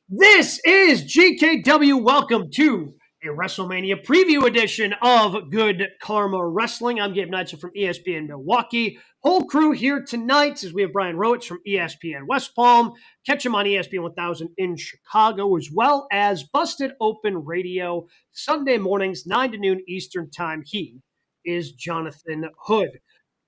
This is GKW. Welcome to a WrestleMania preview edition of Good Karma Wrestling. I'm Gabe Neitzel from ESPN Milwaukee. Whole crew here tonight as we have Brian Rowitz from ESPN West Palm. Catch him on ESPN 1000 in Chicago, as well as Busted Open Radio Sunday mornings, 9 to noon Eastern Time. He is Jonathan Hood.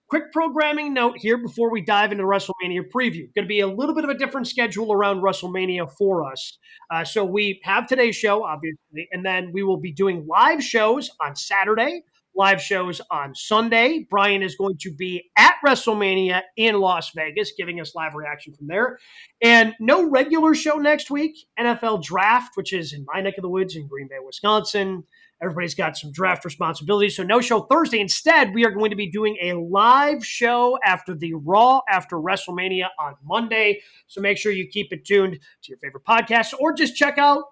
Quick programming note here before we dive into the WrestleMania preview. Going to be a little bit of a different schedule around WrestleMania for us. So we have today's show, obviously, and then we will be doing live shows on Saturday, live shows on Sunday. Brian is going to be at WrestleMania in Las Vegas, giving us live reaction from there. And no regular show next week, NFL Draft, which is in my neck of the woods in Green Bay, Wisconsin. Everybody's got some draft responsibilities, so no show Thursday. Instead, we are going to be doing a live show after the Raw, after WrestleMania on Monday. So make sure you keep it tuned to your favorite podcast, or just check out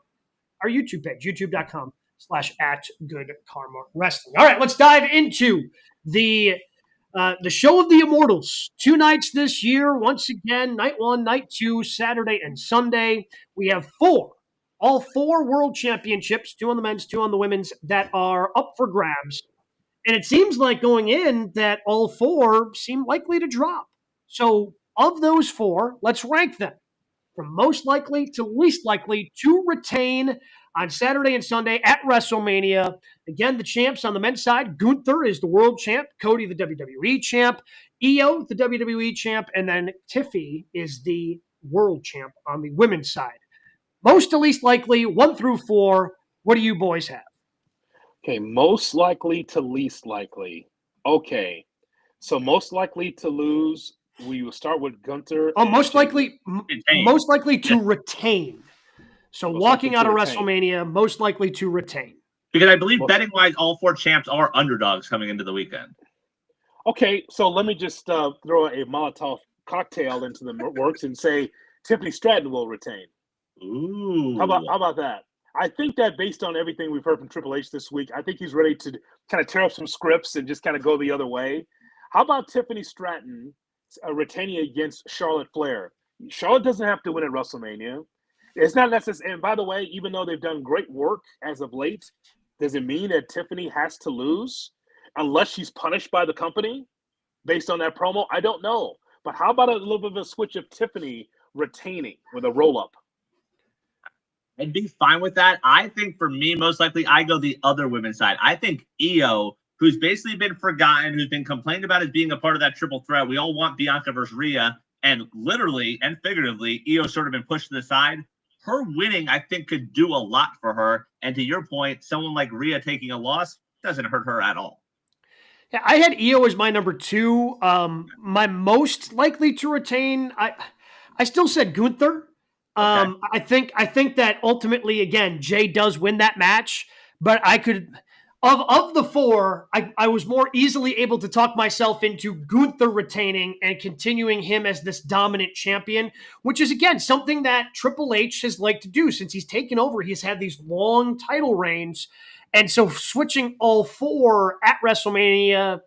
our YouTube page, youtube.com/@GoodKarmaWrestling. All right, let's dive into the show of the Immortals. 2 nights this year. Once again, night 1, night 2, Saturday and Sunday. We have all four world championships, 2 on the men's, 2 on the women's, that are up for grabs. And it seems like going in that all 4 seem likely to drop. So of those 4, let's rank them from most likely to least likely to retain on Saturday and Sunday at WrestleMania. Again, the champs on the men's side, Gunther is the world champ, Cody the WWE champ, Io the WWE champ, and then Tiffy is the world champ on the women's side. Most to least likely, 1 through 4. What do you boys have? Okay, most likely to least likely. Okay, so most likely to lose, we will start with Gunther. Oh, most likely to retain. So most walking out of WrestleMania, most likely to retain. Because I believe betting-wise, all 4 champs are underdogs coming into the weekend. Okay, so let me just throw a Molotov cocktail into the works and say Tiffany Stratton will retain. Ooh. How about that? I think that based on everything we've heard from Triple H this week, I think he's ready to kind of tear up some scripts and just kind of go the other way. How about Tiffany Stratton retaining against Charlotte Flair? Charlotte doesn't have to win at WrestleMania. It's not necessary. And by the way, even though they've done great work as of late, does it mean that Tiffany has to lose unless she's punished by the company based on that promo? I don't know. But how about a little bit of a switch of Tiffany retaining with a roll-up? I'd be fine with that. I think for me, most likely, I go the other women's side. I think Io, who's basically been forgotten, who's been complained about as being a part of that triple threat. We all want Bianca versus Rhea, and literally and figuratively, Io's sort of been pushed to the side. Her winning, I think, could do a lot for her. And to your point, someone like Rhea taking a loss doesn't hurt her at all. Yeah, I had Io as my number 2. My most likely to retain, I still said Gunther. Okay. I think that ultimately, again, Jay does win that match, but I could, of the 4, I was more easily able to talk myself into Gunther retaining and continuing him as this dominant champion, which is, again, something that Triple H has liked to do since he's taken over. He's had these long title reigns. And so switching all 4 at WrestleMania,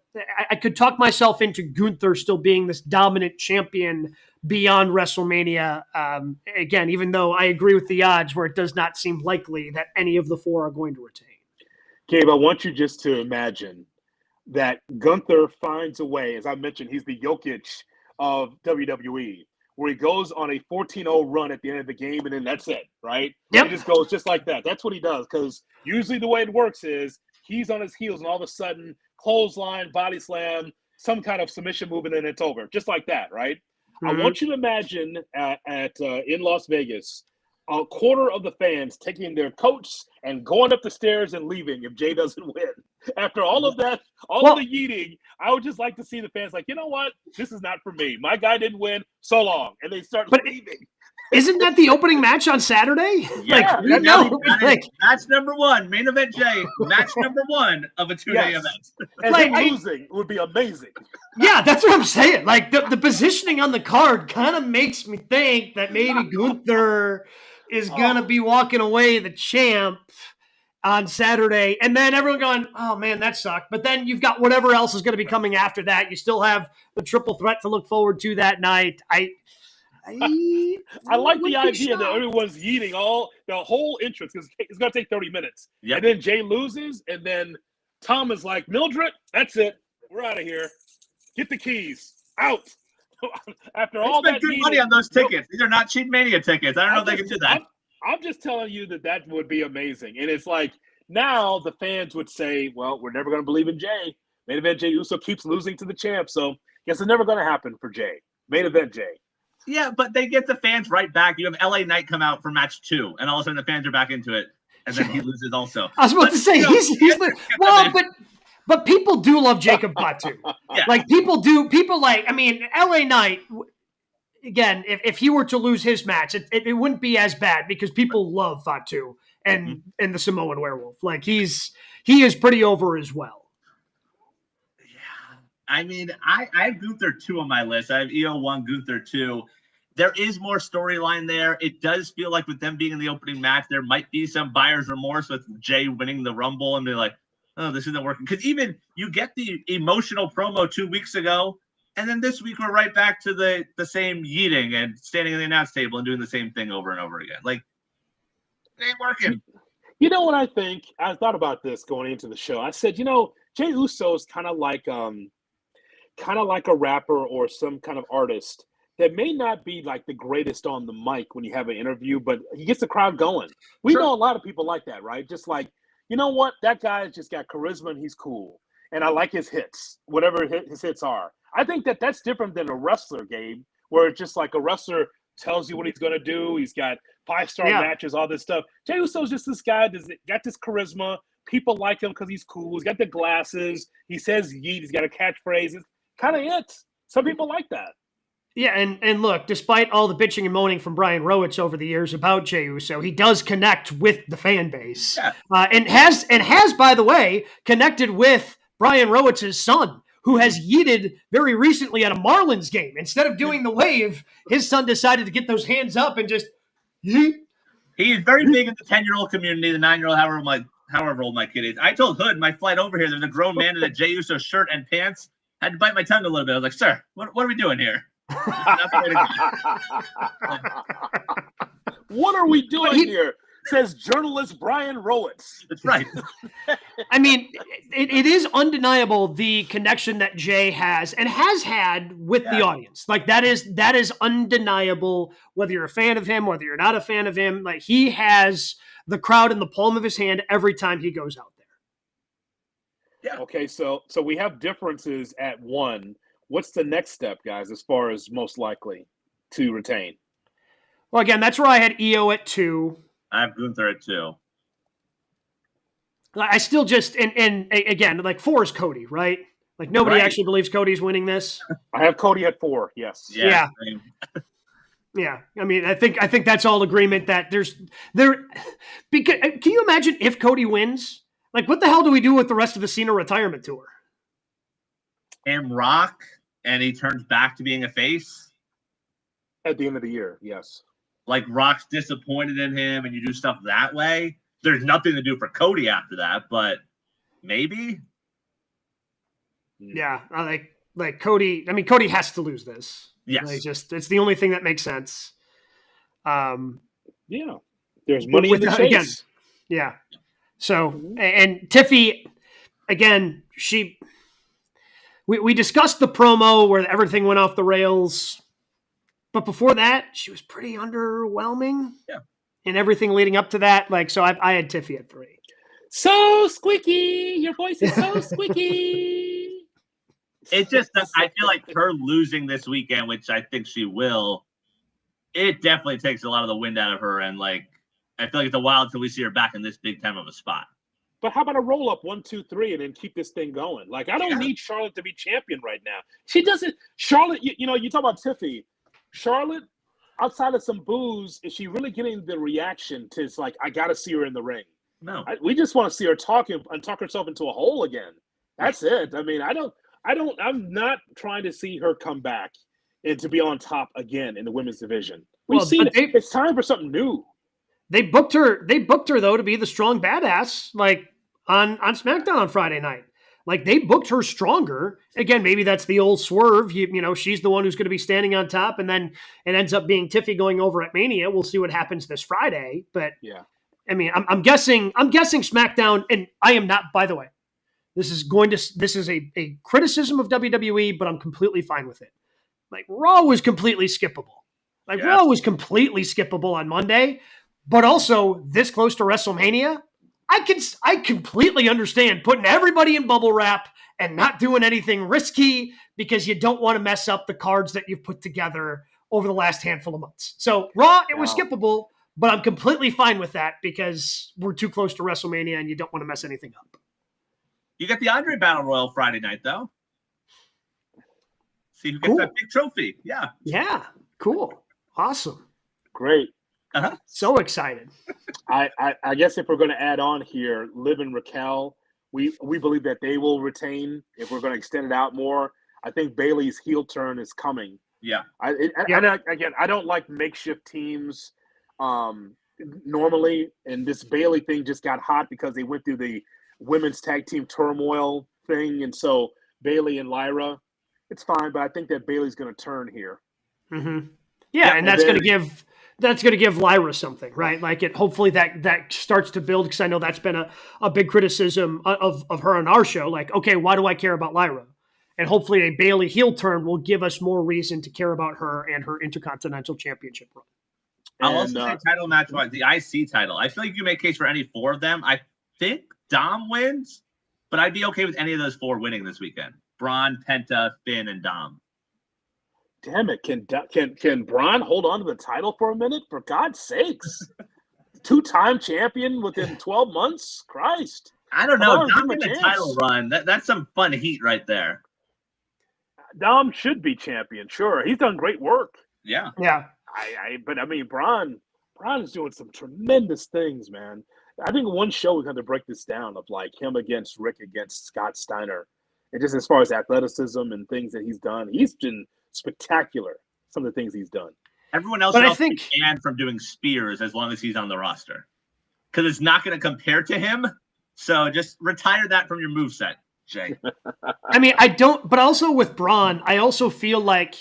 I could talk myself into Gunther still being this dominant champion beyond WrestleMania. Again, even though I agree with the odds where it does not seem likely that any of the 4 are going to retain. Gabe, I want you just to imagine that Gunther finds a way. As I mentioned, he's the Jokic of WWE, where he goes on a 14-0 run at the end of the game, and then that's it, right? Yep. He just goes just like that. That's what he does, because usually the way it works is he's on his heels, and all of a sudden, clothesline, body slam, some kind of submission move, and then it's over. Just like that, right? Mm-hmm. I want you to imagine in Las Vegas, a quarter of the fans taking their coats and going up the stairs and leaving if Jay doesn't win. After all of that, of the yeeting, I would just like to see the fans like, you know what? This is not for me. My guy didn't win. So long. And they start leaving. Isn't that the opening match on Saturday? Yeah, match number 1, main event Jay, match number 1 of a 2-day event. And him losing would be amazing. Yeah, that's what I'm saying. Like the positioning on the card kind of makes me think that maybe Gunther is going to be walking away the champ on Saturday. And then everyone going, oh, man, that sucked. But then you've got whatever else is going to be coming after that. You still have the triple threat to look forward to that night. I like the idea that shocked. everyone's yeeting the whole entrance because it's going to take 30 minutes. Yep. And then Jay loses, and then Tom is like, Mildred, that's it. We're out of here. Get the keys. Out. After all that good yeeting, money on those tickets. These are not cheap Mania tickets. I don't know if they can do that. I'm just telling you that would be amazing. And it's like now the fans would say, well, we're never going to believe in Jay. Main event Jay Uso keeps losing to the champ. So guess it's never going to happen for Jay. Main event Jay. Yeah, but they get the fans right back. You have LA Knight come out for match 2, and all of a sudden the fans are back into it. And then he loses also. I was about to say, but people do love Jacob Fatu. Yeah. Like LA Knight, again, if he were to lose his match, it wouldn't be as bad because people love Fatu and the Samoan Werewolf. Like he is pretty over as well. Yeah. I mean, I have Gunther 2 on my list. I have EO 1, Gunther 2. There is more storyline there. It does feel like with them being in the opening match, there might be some buyer's remorse with Jay winning the Rumble and be like, oh, this isn't working. Because even you get the emotional promo 2 weeks ago, and then this week we're right back to the same yeeting and standing in the announce table and doing the same thing over and over again. Like, it ain't working. You know what I think? I thought about this going into the show. I said, Jay Uso is kind of like a rapper or some kind of artist that may not be like the greatest on the mic when you have an interview, but he gets the crowd going. We know a lot of people like that, right? Just like, you know what? That guy's just got charisma and he's cool. And I like his hits, whatever his hits are. I think that's different than a wrestler, Gabe, where it's just like a wrestler tells you what he's going to do. He's got 5-star matches, all this stuff. Jey Uso's just this guy that's got this charisma. People like him because he's cool. He's got the glasses. He says yeet. He's got a catchphrase. It's kind of it. Some people like that. Yeah, and look, despite all the bitching and moaning from Brian Rowitz over the years about Jey Uso, he does connect with the fan base. Yeah. And has, by the way, connected with Brian Rowitz's son, who has yeeted very recently at a Marlins game. Instead of doing the wave, his son decided to get those hands up and just yeet. He is very big in the 10-year-old community, the 9-year-old, however old my kid is. I told Hood, my flight over here, there's a grown man in a Jey Uso shirt and pants. I had to bite my tongue a little bit. I was like, sir, what are we doing here? What are we doing here? Says journalist Brian Rowitz. That's right. I mean, it is undeniable the connection that Jay has and has had with the audience. Like that is undeniable, whether you're a fan of him, whether you're not a fan of him. Like he has the crowd in the palm of his hand every time he goes out there. Yeah. Okay, so we have differences at 1. What's the next step, guys, as far as most likely to retain? Well, again, that's where I had EO at 2. I have Gunther at 2. I still just and again, like 4 is Cody, right? Like nobody actually believes Cody's winning this. I have Cody at 4. Yes. Yeah. Yeah. I mean, I think that's all agreement that because can you imagine if Cody wins? Like, what the hell do we do with the rest of the Cena retirement tour? Him rock, and he turns back to being a face at the end of the year. Yes. Like Rock's disappointed in him, and you do stuff that way. There's nothing to do for Cody after that, but maybe. Yeah, like Cody. I mean, Cody has to lose this. Yes, like it's the only thing that makes sense. Yeah, there's money in the chase. Again, yeah. So and Tiffy, again, we discussed the promo where everything went off the rails. But before that, she was pretty underwhelming. Yeah. And everything leading up to that. Like, so I had Tiffy at 3. So squeaky. Your voice is so squeaky. It just, I feel like her losing this weekend, which I think she will, it definitely takes a lot of the wind out of her. And like, I feel like it's a while until we see her back in this big time of a spot. But how about a roll up 1, 2, 3 and then keep this thing going? Like, I don't need Charlotte to be champion right now. She doesn't. Charlotte, you talk about Tiffy. Charlotte, outside of some booze, is she really getting the reaction to it's like, I got to see her in the ring? No. We just want to see her talk herself into a hole again. That's it. I mean, I'm not trying to see her come back and to be on top again in the women's division. We've seen it. It's time for something new. They booked her though to be the strong badass, like on SmackDown on Friday night. Like they booked her stronger. Again, maybe that's the old swerve. She's the one who's going to be standing on top, and then it ends up being Tiffy going over at Mania. We'll see what happens this Friday. But Yeah. I mean, I'm guessing SmackDown, and I am not, by the way, this is a criticism of WWE, but I'm completely fine with it. Like Raw was completely skippable. Raw was completely skippable on Monday, but also this close to WrestleMania, I completely understand putting everybody in bubble wrap and not doing anything risky because you don't want to mess up the cards that you've put together over the last handful of months. So Raw, it was skippable, but I'm completely fine with that because we're too close to WrestleMania and you don't want to mess anything up. You got the Andre Battle Royal Friday night, though. See who gets that big trophy. Yeah. Yeah. Cool. Awesome. Great. Uh-huh. So excited. I guess if we're going to add on here, Liv and Raquel, we believe that they will retain if we're going to extend it out more. I think Bayley's heel turn is coming. Yeah. I don't like makeshift teams normally, and this Bayley thing just got hot because they went through the women's tag team turmoil thing, and so Bayley and Lyra, it's fine, but I think that Bayley's going to turn here. Mm-hmm. Yeah, and that's going to give Lyra something, right? Like hopefully that starts to build, because I know that's been a big criticism of her on our show. Like, okay, why do I care about Lyra? And hopefully a Bayley heel turn will give us more reason to care about her and her Intercontinental Championship run. I'll also say title match wise, the IC title. I feel like you make case for any four of them. I think Dom wins, but I'd be okay with any of those four winning this weekend. Braun, Penta, Finn, and Dom. Damn it! Can Braun hold on to the title for a minute? For God's sakes, 2-time champion within 12 months. Christ! I don't know. Dom in a title run. That's some fun heat right there. Dom should be champion. Sure, he's done great work. Yeah. But I mean, Braun is doing some tremendous things, man. I think one show we have to break this down of like him against Rick against Scott Steiner, and just as far as athleticism and things that he's done, he's been spectacular. Some of the things he's done. Everyone else is banned from doing spears as long as he's on the roster, because it's not going to compare to him. So just retire that from your moveset, Jay. I mean, I don't, but also with Braun, I also feel like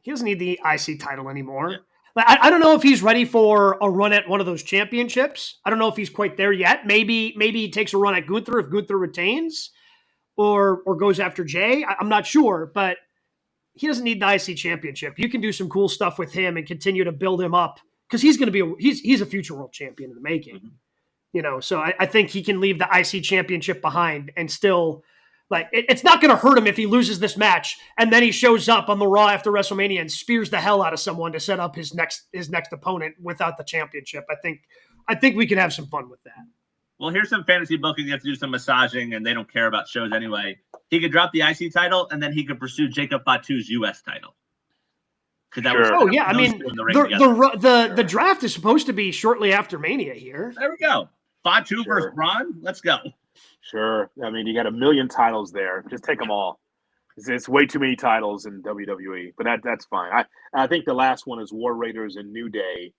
he doesn't need the IC title anymore. Yeah. Like, I don't know if he's ready for a run at one of those championships. I don't know if he's quite there yet. Maybe he takes a run at Gunther if Gunther retains, or goes after Jay. I'm not sure, but he doesn't need the IC championship. You can do some cool stuff with him and continue to build him up, because he's going to be he's a future world champion in the making. Mm-hmm. So I think he can leave the IC championship behind and still, like, it's not going to hurt him if he loses this match and then he shows up on the Raw after WrestleMania and spears the hell out of someone to set up his next opponent without the championship. I think we can have some fun with that. Well, here's some fantasy booking. You have to do some massaging, and they don't care about shows anyway. He could drop the IC title, and then he could pursue Jacob Fatu's U.S. title. I mean, the draft is supposed to be shortly after Mania here. There we go. Fatu versus Braun. Let's go. Sure. I mean, you got 1 million titles there. Just take them all. It's way too many titles in WWE, but that's fine. I think the last one is War Raiders and New Day.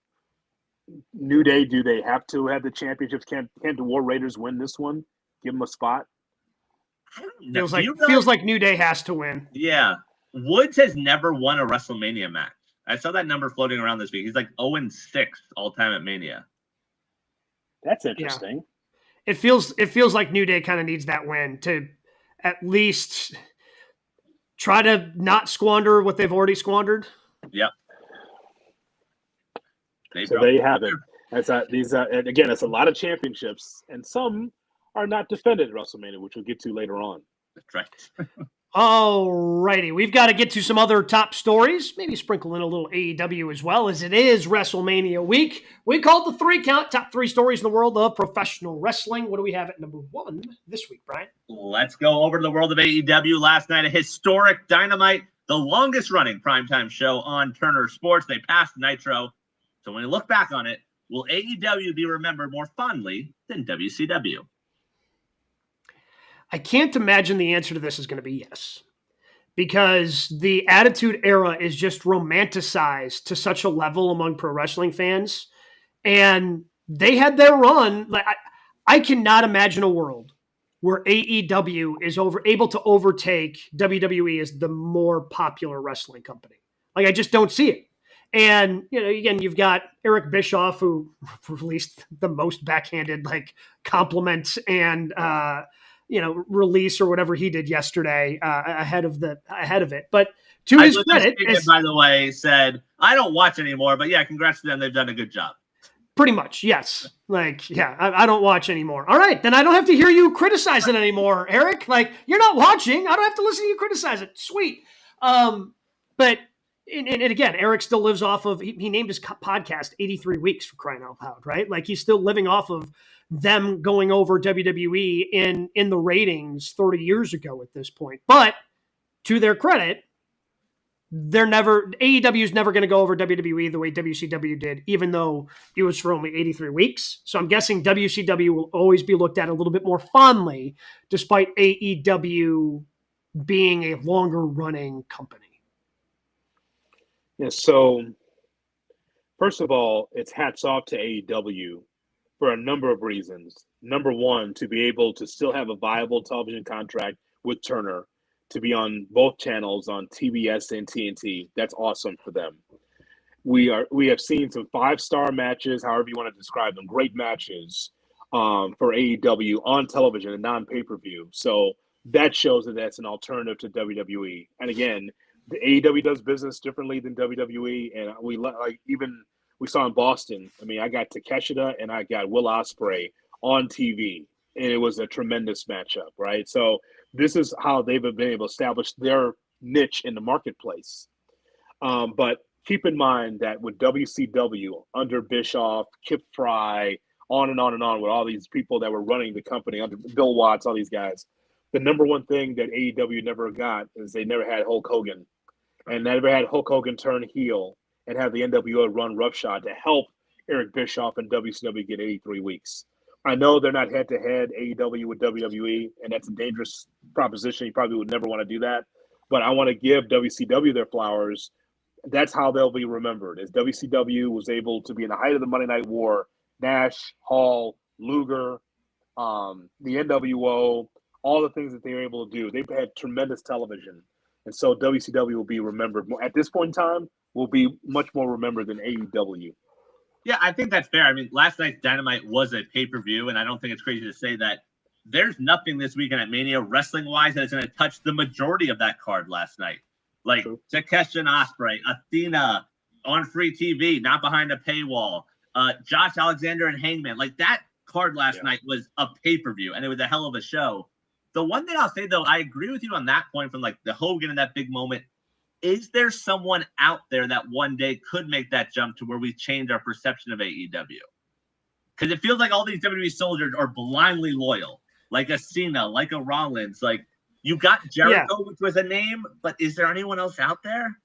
New Day, do they have to have the championships? Can't the War Raiders win this one? Give them a spot? Feels like New Day has to win. Yeah. Woods has never won a WrestleMania match. I saw that number floating around this week. He's like 0-6 all time at Mania. That's interesting. Yeah. It feels like New Day kind of needs that win to at least try to not squander what they've already squandered. Yep. So there you have it. Again, it's a lot of championships, and some are not defended at WrestleMania, which we'll get to later on. That's right. All righty. We've got to get to some other top stories, maybe sprinkle in a little AEW as well, as it is WrestleMania week. We called the 3 count, top 3 stories in the world of professional wrestling. What do we have at number 1 this week, Brian? Let's go over to the world of AEW. Last night, a historic Dynamite, the longest running primetime show on Turner Sports. They passed Nitro. So when you look back on it, will AEW be remembered more fondly than WCW? I can't imagine the answer to this is going to be yes, because the Attitude Era is just romanticized to such a level among pro wrestling fans, and they had their run. Like I cannot imagine a world where AEW is able to overtake WWE as the more popular wrestling company. Like, I just don't see it. And, again, you've got Eric Bischoff, who released the most backhanded compliments and release or whatever he did yesterday ahead of it. But to his credit, by the way, said, I don't watch anymore, but yeah, congrats to them. They've done a good job. Pretty much, yes. I don't watch anymore. All right, then I don't have to hear you criticize it anymore, Eric. You're not watching. I don't have to listen to you criticize it. Sweet. But and again, Eric still lives off of, he named his podcast 83 Weeks, for crying out loud, right? He's still living off of them going over WWE in the ratings 30 years ago at this point. But to their credit, AEW is never going to go over WWE the way WCW did, even though it was for only 83 weeks. So I'm guessing WCW will always be looked at a little bit more fondly, despite AEW being a longer running company. Yeah, so first of all, it's hats off to AEW for a number of reasons. Number one, to be able to still have a viable television contract with Turner, to be on both channels on TBS and TNT. That's awesome for them. We have seen some 5-star matches, however you want to describe them, great matches for AEW on television and non-pay-per-view. So that shows that that's an alternative to WWE. And again, the AEW does business differently than WWE, and we saw in Boston. I mean, I got Takeshita and I got Will Ospreay on TV, and it was a tremendous matchup, right? So this is how they've been able to establish their niche in the marketplace. But keep in mind that with WCW, under Bischoff, Kip Fry, on and on and on, with all these people that were running the company, under Bill Watts, all these guys, the number one thing that AEW never got is they never had Hulk Hogan. And never had Hulk Hogan turn heel and have the NWO run roughshod to help Eric Bischoff and WCW get 83 weeks. I know they're not head-to-head AEW with WWE, and that's a dangerous proposition. You probably would never want to do that. But I want to give WCW their flowers. That's how they'll be remembered, as WCW was able to be in the height of the Monday Night War, Nash, Hall, Luger, the NWO, all the things that they were able to do. They've had tremendous television. And so WCW will be remembered more. At this point in time, will be much more remembered than AEW. Yeah, I think that's fair. I mean, last night's Dynamite was a pay-per-view, and I don't think it's crazy to say that there's nothing this weekend at Mania wrestling-wise that is going to touch the majority of that card last night. True. Takeshita and Ospreay, Athena on free TV, not behind a paywall, Josh Alexander and Hangman. That card last night was a pay-per-view, and it was a hell of a show. The one thing I'll say, though, I agree with you on that point from the Hogan in that big moment. Is there someone out there that one day could make that jump to where we change our perception of AEW? Because it feels like all these WWE soldiers are blindly loyal, like a Cena, like a Rollins. You got Jericho, which was a name, but is there anyone else out there?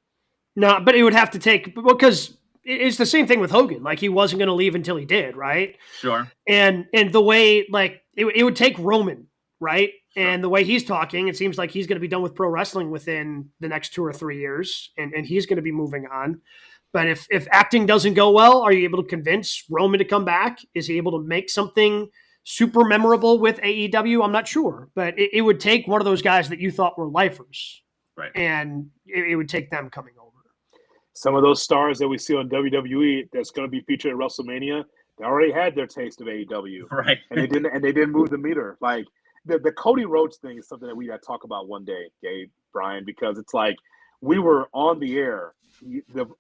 No, but it would have to take, because it's the same thing with Hogan. He wasn't going to leave until he did, right? Sure. And the way, it would take Roman, right? Sure. And the way he's talking, it seems like he's going to be done with pro wrestling within the next 2 or 3 years, and he's going to be moving on. But if acting doesn't go well, are you able to convince Roman to come back? Is he able to make something super memorable with AEW? I'm not sure, but it would take one of those guys that you thought were lifers, right? And it would take them coming over. Some of those stars that we see on WWE that's going to be featured at WrestleMania, they already had their taste of AEW, right? And they didn't move the meter. The Cody Rhodes thing is something that we got to talk about one day, Gabe, Brian, because it's we were on the air,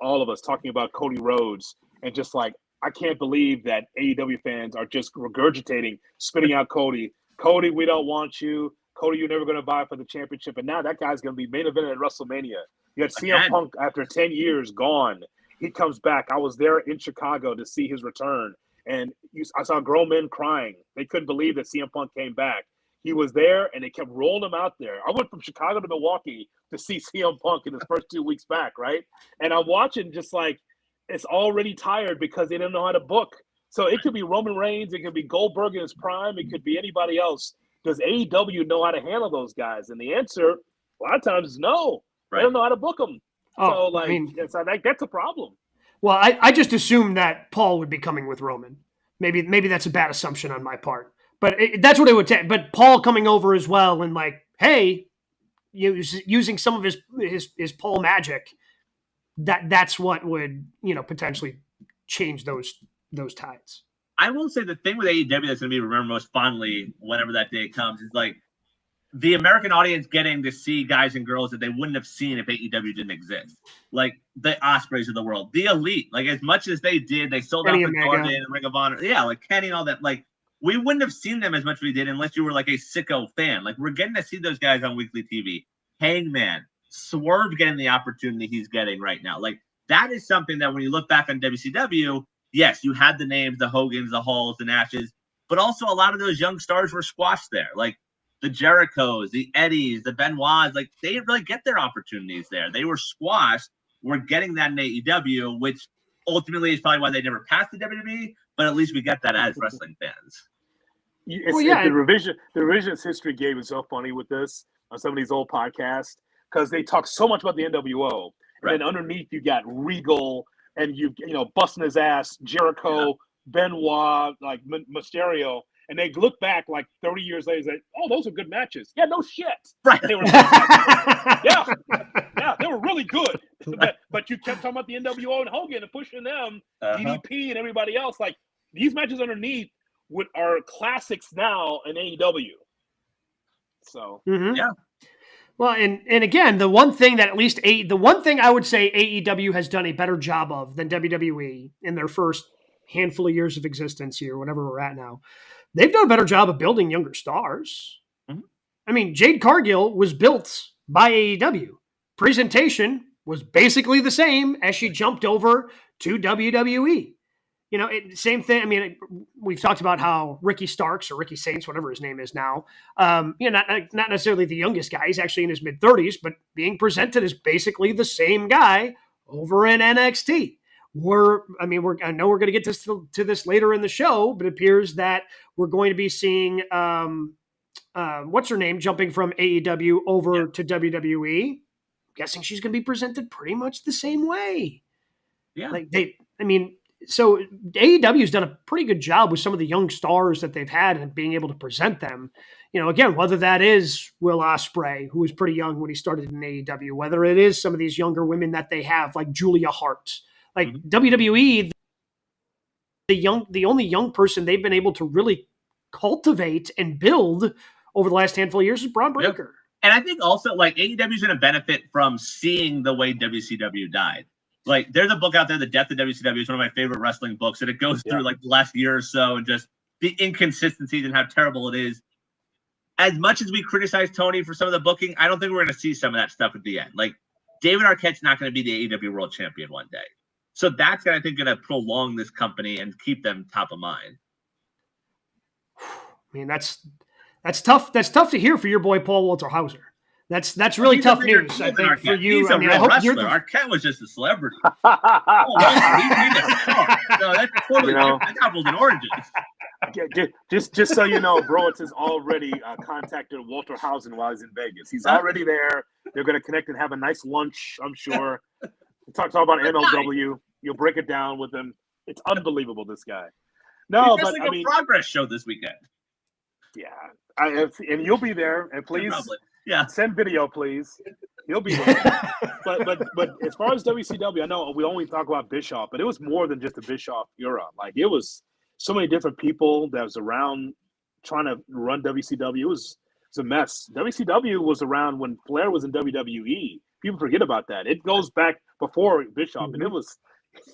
all of us talking about Cody Rhodes, and just I can't believe that AEW fans are just regurgitating, spitting out Cody. Cody, we don't want you. Cody, you're never going to vie for the championship. And now that guy's going to be main event at WrestleMania. You had CM Punk after 10 years gone. He comes back. I was there in Chicago to see his return, and I saw grown men crying. They couldn't believe that CM Punk came back. He was there, and they kept rolling him out there. I went from Chicago to Milwaukee to see CM Punk in his first 2 weeks back, right? And I'm watching just it's already tired because they didn't know how to book. So it could be Roman Reigns. It could be Goldberg in his prime. It could be anybody else. Does AEW know how to handle those guys? And the answer, a lot of times, is no. Right. They don't know how to book them. So, that's a problem. Well, I just assumed that Paul would be coming with Roman. Maybe that's a bad assumption on my part. But that's what it would take. But Paul coming over as well and like, hey, using some of his Paul magic, that's what would, potentially change those tides. I will say the thing with AEW that's going to be remembered most fondly whenever that day comes is like the American audience getting to see guys and girls that they wouldn't have seen if AEW didn't exist. Like the Ospreys of the world, the Elite. Like as much as they did, they sold out for Darby and Ring of Honor. Yeah, like Kenny and all that. Like we wouldn't have seen them as much as we did unless you were like a sicko fan. Like we're getting to see those guys on weekly TV. Hangman, Swerve getting the opportunity he's getting right now. Like that is something that when you look back on WCW, yes, you had the names, the Hogans, the Halls, the Nashes, but also a lot of those young stars were squashed there. Like the Jerichos, the Eddies, the Benoits, like they didn't really get their opportunities there. They were squashed. We're getting that in AEW, which ultimately is probably why they never passed the WWE, but at least we get that as wrestling fans. The revisionist history game is so funny with this on some of these old podcasts because they talk so much about the NWO. Right. And then underneath you got Regal and you busting his ass, Jericho, Benoit, like Mysterio. And they look back like 30 years later and say, oh, those are good matches. Yeah, no shit. Right. They were yeah, they were really good. But you kept talking about the NWO and Hogan and pushing them, DDP and everybody else. Like these matches underneath are classics now in AEW. So, yeah. Well, and again, the one thing that the one thing I would say AEW has done a better job of than WWE in their first handful of years of existence here, whatever we're at now, they've done a better job of building younger stars. Mm-hmm. I mean, Jade Cargill was built by AEW. Presentation was basically the same as she jumped over to WWE. Same thing. I mean, we've talked about how Ricky Starks or Ricky Saints, whatever his name is now, not necessarily the youngest guy. He's actually in his mid-30s, but being presented as basically the same guy over in NXT. I know we're going to get to this later in the show, but it appears that we're going to be seeing what's her name jumping from AEW over to WWE. I'm guessing she's going to be presented pretty much the same way. Yeah. So AEW's done a pretty good job with some of the young stars that they've had and being able to present them. Again, whether that is Will Ospreay, who was pretty young when he started in AEW, whether it is some of these younger women that they have, like Julia Hart. Like WWE, the only young person they've been able to really cultivate and build over the last handful of years is Braun Breaker. Yep. And I think also like AEW is going to benefit from seeing the way WCW died. Like there's a book out there, The Death of WCW is one of my favorite wrestling books, and it goes through like the last year or so and just the inconsistencies and how terrible it is. As much as we criticize Tony for some of the booking, I don't think we're going to see some of that stuff at the end. Like David Arquette's not going to be the AEW World Champion one day. So that's, I think, going to prolong this company and keep them top of mind. I mean, that's tough. That's tough to hear for your boy, Paul Walter Hauser. That's really tough news, I think, for you. He's a real wrestler. Arquette was just a celebrity. No, that's totally apples and oranges. Just so you know, Browitz has already contacted Walter Hausen while he's in Vegas. He's already there. They're going to connect and have a nice lunch, I'm sure. Talk about MLW. You'll break it down with him. It's unbelievable, this guy. No, but like a progress show this weekend. Yeah, and you'll be there. And please, send video, please. He'll be there. but as far as WCW, I know we only talk about Bischoff, but it was more than just the Bischoff era. Like it was so many different people that was around trying to run WCW. It was a mess. WCW was around when Flair was in WWE. People forget about that. It goes back before Bischoff, and it was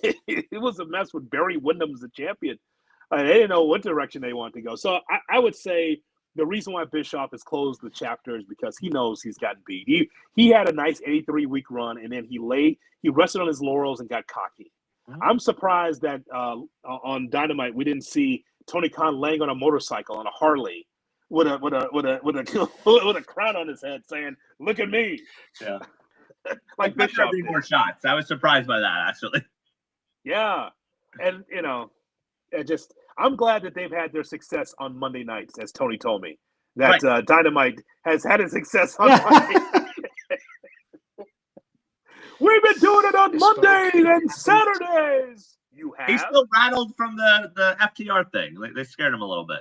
a mess with Barry Windham as the champion. They didn't know what direction they wanted to go. So I would say the reason why Bischoff has closed the chapter is because he knows he's gotten beat. He had a nice 83-week run, and then he rested on his laurels and got cocky. Mm-hmm. I'm surprised that on Dynamite we didn't see Tony Khan laying on a motorcycle on a Harley with a crown on his head, saying, "Look at me." Yeah. Like Bischoff did more shots. I was surprised by that, actually. Yeah, and I'm glad that they've had their success on Monday nights, as Tony told me. That Dynamite has had its success on Monday. We've been doing it on Mondays and Saturdays. You have? He's still rattled from the FTR thing. They scared him a little bit.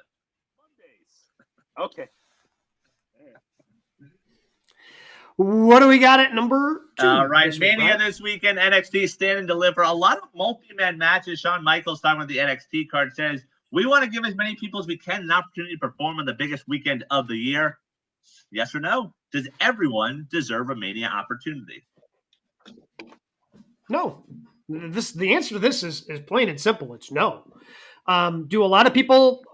Okay. What do we got at number 2? All right, this week, Mania Brian? this weekend, NXT stand and deliver. A lot of multi-man matches. Shawn Michaels talking about the NXT card says, we want to give as many people as we can an opportunity to perform on the biggest weekend of the year. Yes or no? Does everyone deserve a Mania opportunity? No. The answer to this is plain and simple. It's no. Do a lot of people,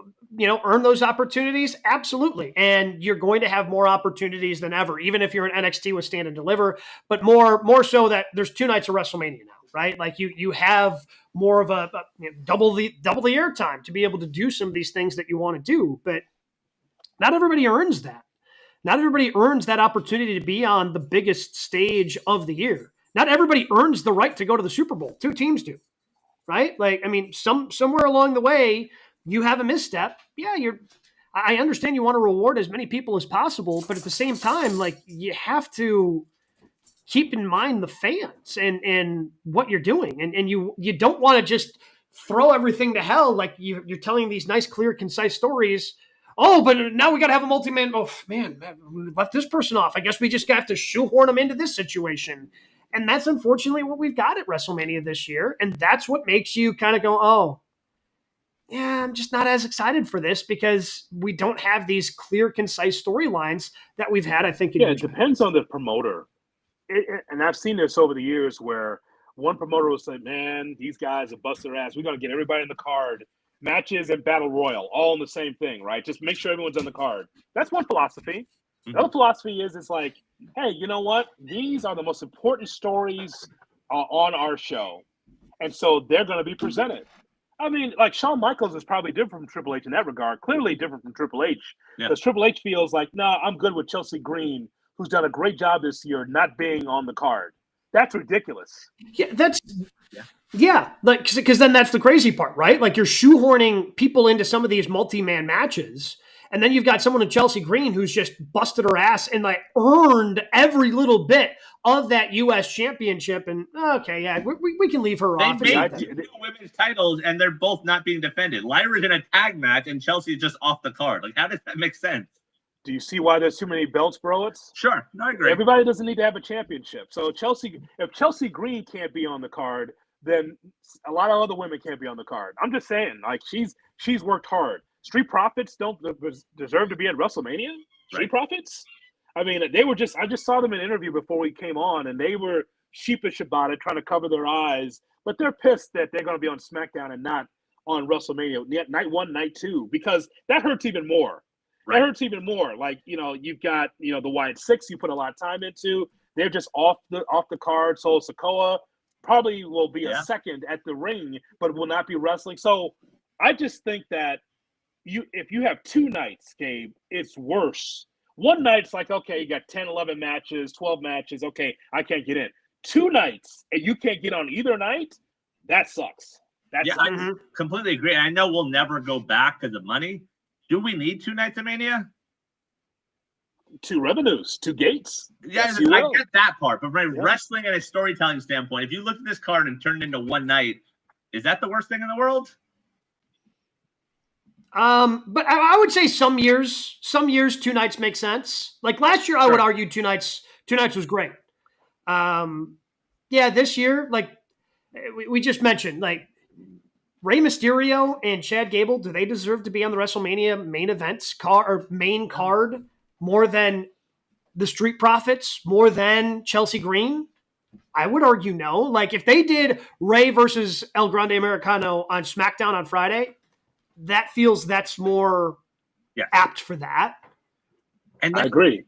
earn those opportunities? Absolutely. And you're going to have more opportunities than ever, even if you're in NXT with stand and deliver, but more so that there's 2 nights of WrestleMania now, right? Like you have more of a double the airtime to be able to do some of these things that you want to do, but not everybody earns that. Not everybody earns that opportunity to be on the biggest stage of the year. Not everybody earns the right to go to the Super Bowl. 2 teams do, right? Somewhere along the way, you have a misstep. Yeah, I understand you want to reward as many people as possible, but at the same time, you have to keep in mind the fans and what you're doing. And you don't want to just throw everything to hell. Like you're telling these nice, clear, concise stories. Oh, but now we got to have a multi-man. Oh, man, we left this person off. I guess we just have to shoehorn them into this situation. And that's unfortunately what we've got at WrestleMania this year. And that's what makes you kind of go, oh, yeah, I'm just not as excited for this because we don't have these clear, concise storylines that we've had, I think. It depends on the promoter. And I've seen this over the years where one promoter will say, man, these guys have busted their ass. We're going to get everybody in the card. Matches and Battle Royal, all in the same thing, right? Just make sure everyone's on the card. That's one philosophy. The other philosophy is it's like, hey, you know what? These are the most important stories on our show. And so they're going to be presented. I mean, like Shawn Michaels is probably different from Triple H in that regard, clearly different from Triple H. Because Triple H feels like, no, I'm good with Chelsea Green, who's done a great job this year not being on the card. That's ridiculous. Yeah, because then that's the crazy part, right? Like you're shoehorning people into some of these multi-man matches, and then you've got someone in Chelsea Green who's just busted her ass and earned every little bit of that U.S. championship. And okay, yeah, we can leave her off. They made 2 women's titles, and they're both not being defended. Lyra's in a tag match, and Chelsea's just off the card. Like, how does that make sense? Do you see why there's too many belts, Browitz? Sure, no, I agree. Everybody doesn't need to have a championship. So if Chelsea Green can't be on the card, then a lot of other women can't be on the card. I'm just saying, like she's worked hard. Street Profits don't deserve to be at WrestleMania. Street Profits. I mean, I just saw them in an interview before we came on, and they were sheepish about it, trying to cover their eyes. But they're pissed that they're going to be on SmackDown and not on WrestleMania night 1, night 2, because that hurts even more. Right. That hurts even more. Like, you've got, the Wyatt Six you put a lot of time into. They're just off the card. So Sikoa probably will be a second at the ring, but will not be wrestling. So I just think that if you have 2 nights, Gabe, it's worse. One night's like, okay, you got 10, 11 matches, 12 matches. Okay, I can't get in. 2 nights and you can't get on either night, that sucks. I completely agree. I know we'll never go back because of money. Do we need 2 nights of Mania? 2 revenues, 2 gates. Yeah, yes, I get that part. But from wrestling and a storytelling standpoint, if you look at this card and turn it into one night, is that the worst thing in the world? But I would say some years 2 nights make sense. Like last year, I would argue 2 nights was great. This year, like we just mentioned, like Rey Mysterio and Chad Gable, do they deserve to be on the WrestleMania main events main card more than the Street Profits, more than Chelsea Green? I would argue no. Like if they did Rey versus El Grande Americano on SmackDown on Friday, that's more apt for that. And I agree.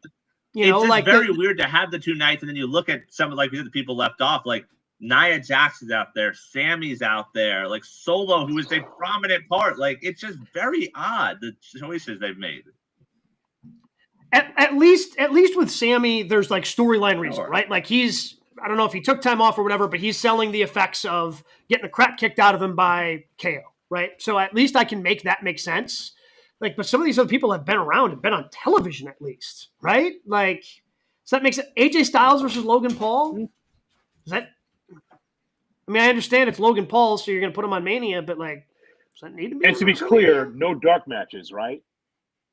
It's very weird to have the 2 nights, and then you look at some of the people left off, like Nia Jax's out there, Sammy's out there, like Solo, who is a prominent part. Like it's just very odd the choices they've made. At least with Sammy, there's like storyline reason, right? Like I don't know if he took time off or whatever, but he's selling the effects of getting the crap kicked out of him by KO, right? So at least I can make that make sense. Like, but some of these other people have been around and been on television at least, right? Like, so that makes it AJ Styles versus Logan Paul. Is that? I mean, I understand it's Logan Paul, so you're going to put him on Mania, but like, does that need to be? And to be clear, no dark matches, right?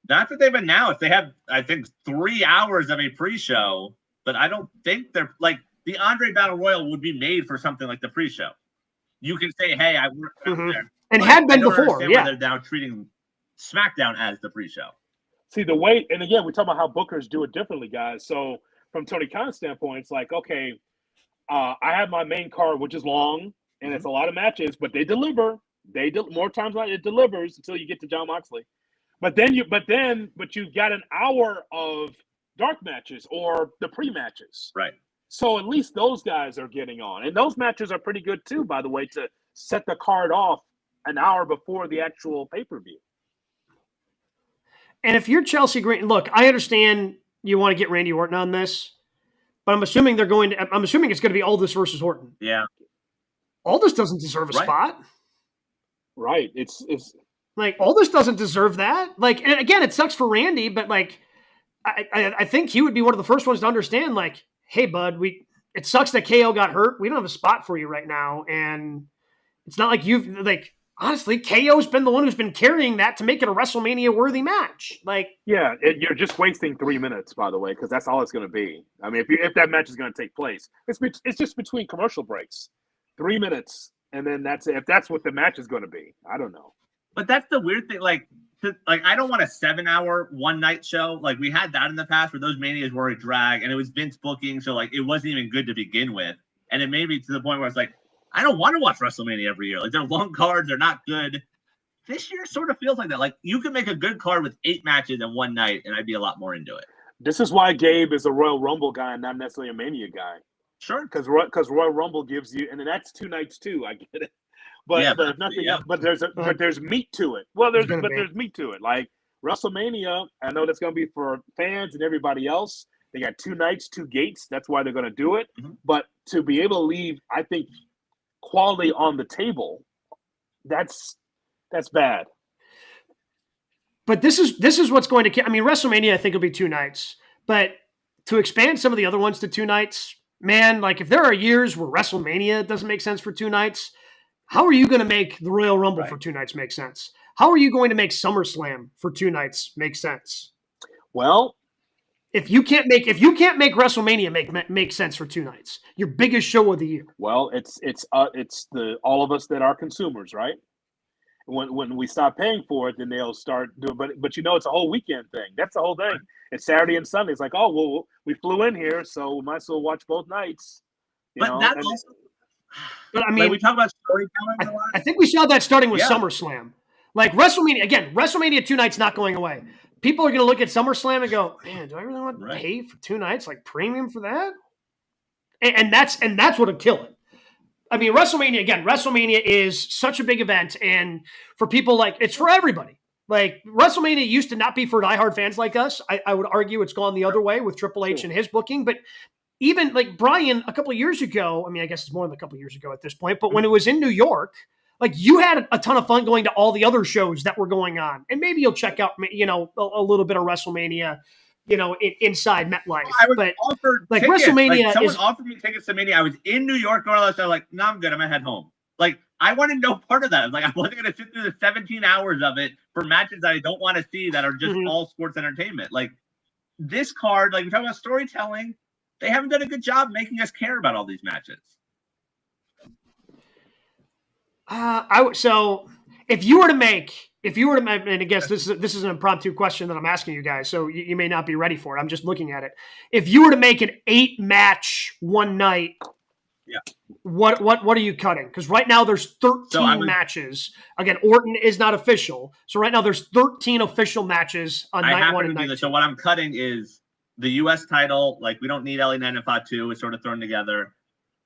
Not that they've announced. They have, I think, 3 hours of a pre-show, but I don't think they're like the Andre Battle Royal would be made for something like the pre-show. You can say, "Hey, I worked out there," and had been before. Yeah, why they're now treating SmackDown as the pre-show. See the way, and again, we're talking about how bookers do it differently, guys. So from Tony Khan's standpoint, it's like, okay, I have my main card, which is long, and it's a lot of matches, but they deliver. More times than it delivers until you get to Jon Moxley. But you've got an hour of dark matches or the pre-matches. Right. So at least those guys are getting on. And those matches are pretty good too, by the way, to set the card off an hour before the actual pay-per-view. And if you're Chelsea Green, look, I understand you want to get Randy Orton on this, but I'm assuming it's going to be Aldis versus Orton. Yeah. Aldis doesn't deserve a spot. Right. It's like Aldis doesn't deserve that. Like, and again, it sucks for Randy, but like, I think he would be one of the first ones to understand. Like, hey, bud, it sucks that KO got hurt. We don't have a spot for you right now, and it's not like honestly, KO's been the one who's been carrying that to make it a WrestleMania worthy match. Like, yeah, you're just wasting 3 minutes, by the way, because that's all it's going to be. I mean, if that match is going to take place, it's just between commercial breaks, 3 minutes. And then that's it. If that's what the match is going to be, I don't know. But that's the weird thing. Like I don't want a 7-hour one-night show. Like we had that in the past where those Manias were a drag, and it was Vince booking, so like it wasn't even good to begin with. And it made me to the point where it's like, I don't want to watch WrestleMania every year. Like they're long cards, they're not good. This year sort of feels like that. Like you can make a good card with 8 matches in one night, and I'd be a lot more into it. This is why Gabe is a Royal Rumble guy and not necessarily a Mania guy. Sure, because Royal Rumble gives you, and then that's 2 nights too. I get it, but if nothing else, but there's meat to it. Well, there's meat to it. Like WrestleMania, I know that's going to be for fans and everybody else. They got 2 nights, 2 gates. That's why they're going to do it. Mm-hmm. But to be able to leave, I think, quality on the table, that's bad. But this is what's going to. I mean, WrestleMania, I think, will be 2 nights, but to expand some of the other ones to 2 nights. Man, like if there are years where WrestleMania doesn't make sense for 2 nights, how are you going to make the Royal Rumble for 2 nights make sense? How are you going to make SummerSlam for 2 nights make sense? Well, if you can't make WrestleMania make sense for 2 nights, your biggest show of the year. Well, it's the all of us that are consumers, right? When we stop paying for it, then they'll start doing. But it's a whole weekend thing. That's the whole thing. It's Saturday and Sunday. It's like, oh well, we flew in here, so we might as well watch both nights. But I mean, we talk about storytelling. I think we saw that starting with SummerSlam. Like WrestleMania 2 nights not going away. People are going to look at SummerSlam and go, man, do I really want to pay for 2 nights, like premium for that? And that's what'll kill it. I mean, WrestleMania is such a big event, and for people like it's for everybody. Like WrestleMania used to not be for diehard fans like us. I would argue it's gone the other way with Triple H and his booking. But even like Brian a couple of years ago, I mean, I guess it's more than a couple of years ago at this point, but when it was in New York, like you had a ton of fun going to all the other shows that were going on. And maybe you'll check out, a little bit of WrestleMania, inside MetLife. I was offered like tickets. WrestleMania. Like, someone offered me tickets to Mania. I was in New York, and all that stuff. Like, no, I'm good. I'm gonna head home. Like, I wanted no part of that. I was like, I wasn't gonna sit through the 17 hours of it for matches that I don't want to see that are just all sports entertainment. Like this card, like we talk about storytelling, they haven't done a good job making us care about all these matches. So if you were to make, and I guess this is an impromptu question that I'm asking you guys, so you may not be ready for it. I'm just looking at it. If you were to make an 8-match one night, what are you cutting? Because right now there's 13 matches. Again, Orton is not official, so right now there's 13 official matches on night 1 and night 2. So what I'm cutting is the U.S. title. Like we don't need LA Knight and Fatu. It's sort of thrown together.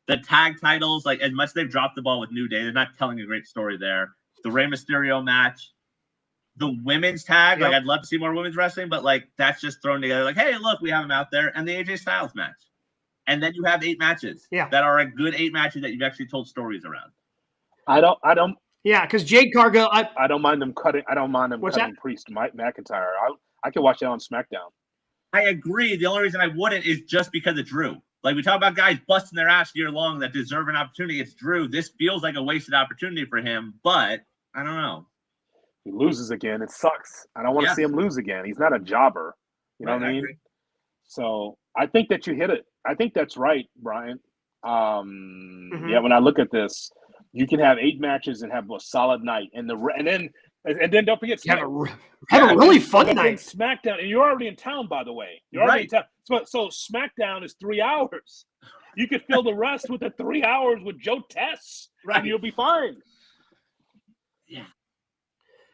The tag titles, like as much as they've dropped the ball with New Day, they're not telling a great story there. The Rey Mysterio match. The women's tag, like I'd love to see more women's wrestling, but like that's just thrown together. Like, hey, look, we have them out there, and the AJ Styles match, and then you have 8 matches that are a good 8 matches that you've actually told stories around. I don't. Yeah, because Jade Cargill, I don't mind them cutting. I don't mind them cutting Priest McIntyre. I can watch that on SmackDown. I agree. The only reason I wouldn't is just because of Drew. Like we talk about guys busting their ass year long that deserve an opportunity. It's Drew. This feels like a wasted opportunity for him, but I don't know. He loses again. It sucks. I don't want to see him lose again. He's not a jobber. You know what I mean? Agree. So I think that you hit it. I think that's right, Brian. Mm-hmm. Yeah, when I look at this, you can have 8 matches and have a solid night, and then don't forget have a really fun night. SmackDown, and you're already in town, by the way. You're already in town. So SmackDown is 3 hours. You could fill the rest with the 3 hours with Joe Tess, and you'll be fine.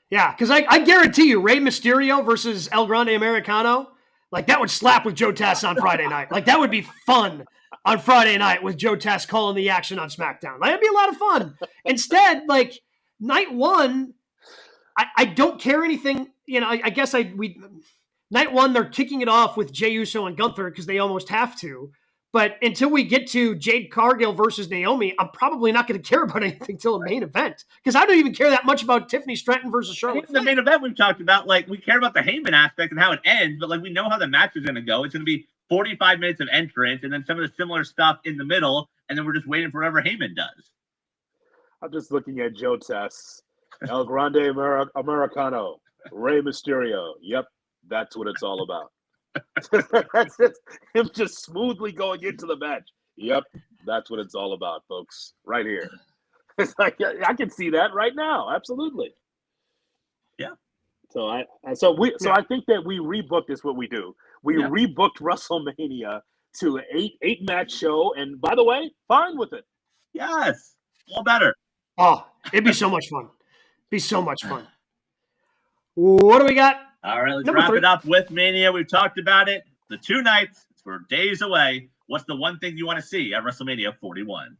Yeah, because I guarantee you, Rey Mysterio versus El Grande Americano, like that would slap with Joe Tess on Friday night. Like that would be fun on Friday night with Joe Tess calling the action on SmackDown. Like, that'd be a lot of fun. Instead, like night one, I don't care anything. You know, I guess night one they're kicking it off with Jey Uso and Gunther because they almost have to. But until we get to Jade Cargill versus Naomi, I'm probably not going to care about anything till the main event because I don't even care that much about Tiffany Stratton versus Charlotte. The main event we've talked about, like we care about the Heyman aspect and how it ends, but like we know how the match is going to go. It's going to be 45 minutes of entrance and then some of the similar stuff in the middle, and then we're just waiting for whatever Heyman does. I'm just looking at Joe Tess, El Grande Americano, Rey Mysterio. Yep, that's what it's all about. That's just him just smoothly going into the match. Yep, that's what it's all about, folks. Right here. It's like I can see that right now. Absolutely. Yeah. So I think that we rebooked is what we do. We rebooked WrestleMania to an 8 match show, and by the way, fine with it. Yes, all better. Oh, it'd be so much fun. Be so much fun. What do we got? All right, let's wrap it up with Mania. We've talked about it. The 2 nights, we're days away. What's the one thing you want to see at WrestleMania 41?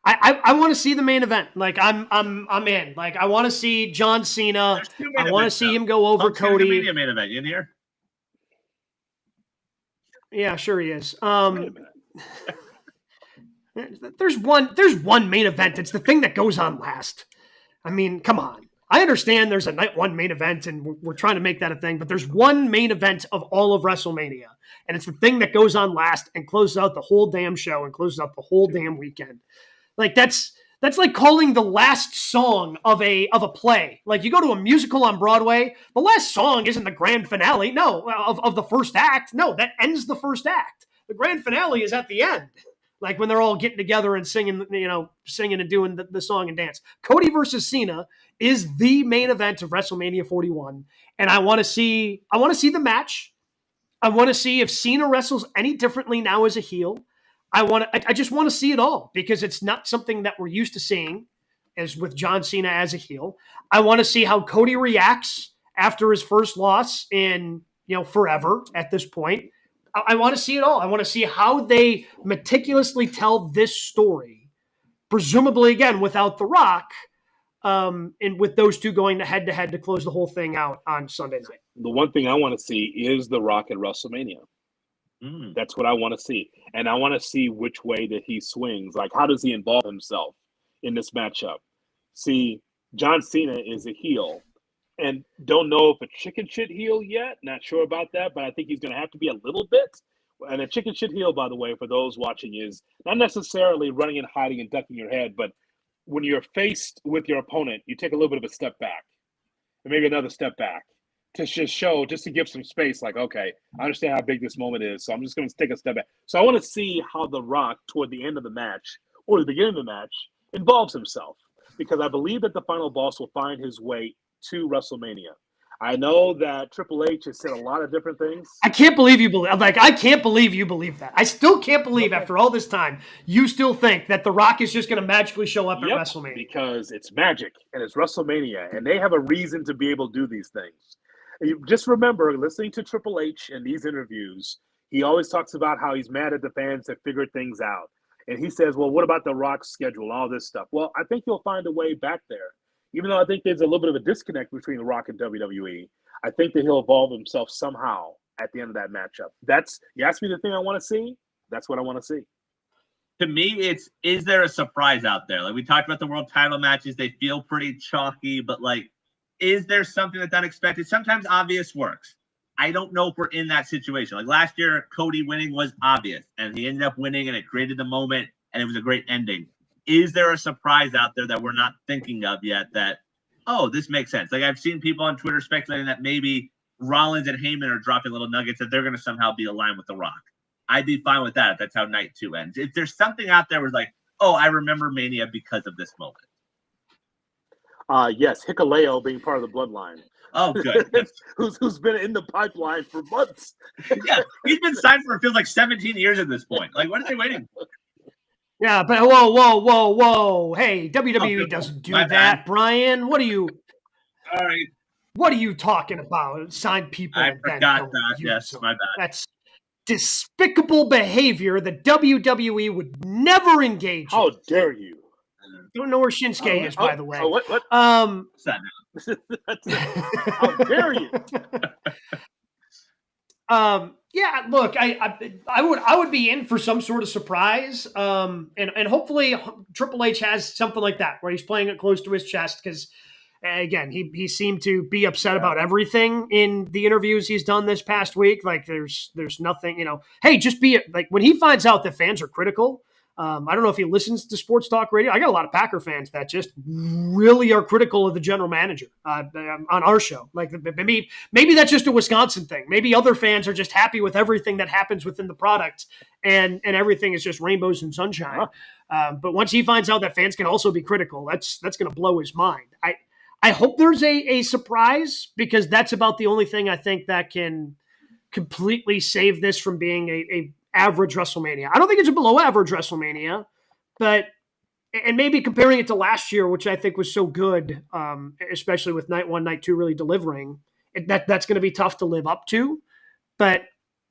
I want to see the main event. Like I'm in. Like I want to see John Cena. I want to see him go over Cody. Mania main event. You in here? Yeah, sure he is. There's one main event. It's the thing that goes on last. I mean, come on. I understand there's a night one main event and we're trying to make that a thing, but there's one main event of all of WrestleMania, and it's the thing that goes on last and closes out the whole damn show and closes out the whole damn weekend. Like that's like calling the last song of a play. Like you go to a musical on Broadway, the last song isn't the grand finale. No, of the first act. No, that ends the first act. The grand finale is at the end. Like when they're all getting together and singing, singing and doing the song and dance. Cody versus Cena is the main event of WrestleMania 41. And I want to see the match. I want to see if Cena wrestles any differently now as a heel. I just want to see it all because it's not something that we're used to seeing as with John Cena as a heel. I want to see how Cody reacts after his first loss in, forever at this point. I want to see it all. I want to see how they meticulously tell this story, presumably, again, without The Rock, and with those two going head-to-head to close the whole thing out on Sunday night. The one thing I want to see is The Rock at WrestleMania. That's what I want to see. And I want to see which way that he swings. Like, how does he involve himself in this matchup? See, John Cena is a heel. And don't know if a chicken shit heel yet. Not sure about that, but I think he's going to have to be a little bit. And a chicken shit heel, by the way, for those watching, is not necessarily running and hiding and ducking your head, but when you're faced with your opponent, you take a little bit of a step back, and maybe another step back to just to give some space. Like, okay, I understand how big this moment is, so I'm just going to take a step back. So I want to see how The Rock, toward the end of the match or the beginning of the match, involves himself, because I believe that the final boss will find his way to WrestleMania. I know that Triple H has said a lot of different things. I can't believe you believe that. I still can't believe after all this time you still think that The Rock is just going to magically show up at WrestleMania. Because it's magic and it's WrestleMania, and they have a reason to be able to do these things. You just remember, listening to Triple H in these interviews, he always talks about how he's mad at the fans that figured things out. And he says, well, what about The Rock's schedule, all this stuff? Well, I think he'll find a way back there. Even though I think there's a little bit of a disconnect between The Rock and WWE, I think that he'll evolve himself somehow at the end of that matchup. You asked me the thing I want to see, that's what I want to see. To me, is there a surprise out there? Like we talked about the world title matches, they feel pretty chalky, but like, is there something that's unexpected? Sometimes obvious works. I don't know if we're in that situation. Like last year, Cody winning was obvious, and he ended up winning, and it created the moment, and it was a great ending. is there a surprise out there that we're not thinking of yet that, oh, this makes sense? Like I've seen people on Twitter speculating that maybe Rollins and Heyman are dropping little nuggets that they're going to somehow be aligned with The Rock. I'd be fine with that if that's how night 2 ends. If there's something out there where it's like, oh, I remember Mania because of this moment. Yes, Hikuleo being part of the bloodline. Oh, good. Yes. who's been in the pipeline for months. Yeah, he's been signed for, it feels like 17 years at this point. Like, what are they waiting for? Yeah, but whoa. Hey, WWE doesn't do that, bad. Brian. What are you All right. What are you talking about? Sign people. I and forgot then that. Yes, them. my bad. That's despicable behavior that WWE would never engage in. How dare you? Don't know where Shinsuke is, by the way. What? What's that now? How dare you? Yeah, look, I would be in for some sort of surprise, and hopefully Triple H has something like that where he's playing it close to his chest because, again, he seemed to be upset about everything in the interviews he's done this past week. Like there's nothing, hey, just be like when he finds out that fans are critical. I don't know if he listens to sports talk radio. I got a lot of Packer fans that just really are critical of the general manager on our show. Like maybe that's just a Wisconsin thing. Maybe other fans are just happy with everything that happens within the product and everything is just rainbows and sunshine. But once he finds out that fans can also be critical, that's going to blow his mind. I hope there's a surprise because that's about the only thing I think that can completely save this from being a average WrestleMania. I don't think it's a below average WrestleMania, but and maybe comparing it to last year, which I think was so good, especially with night 1, night 2 really delivering, that's going to be tough to live up to. But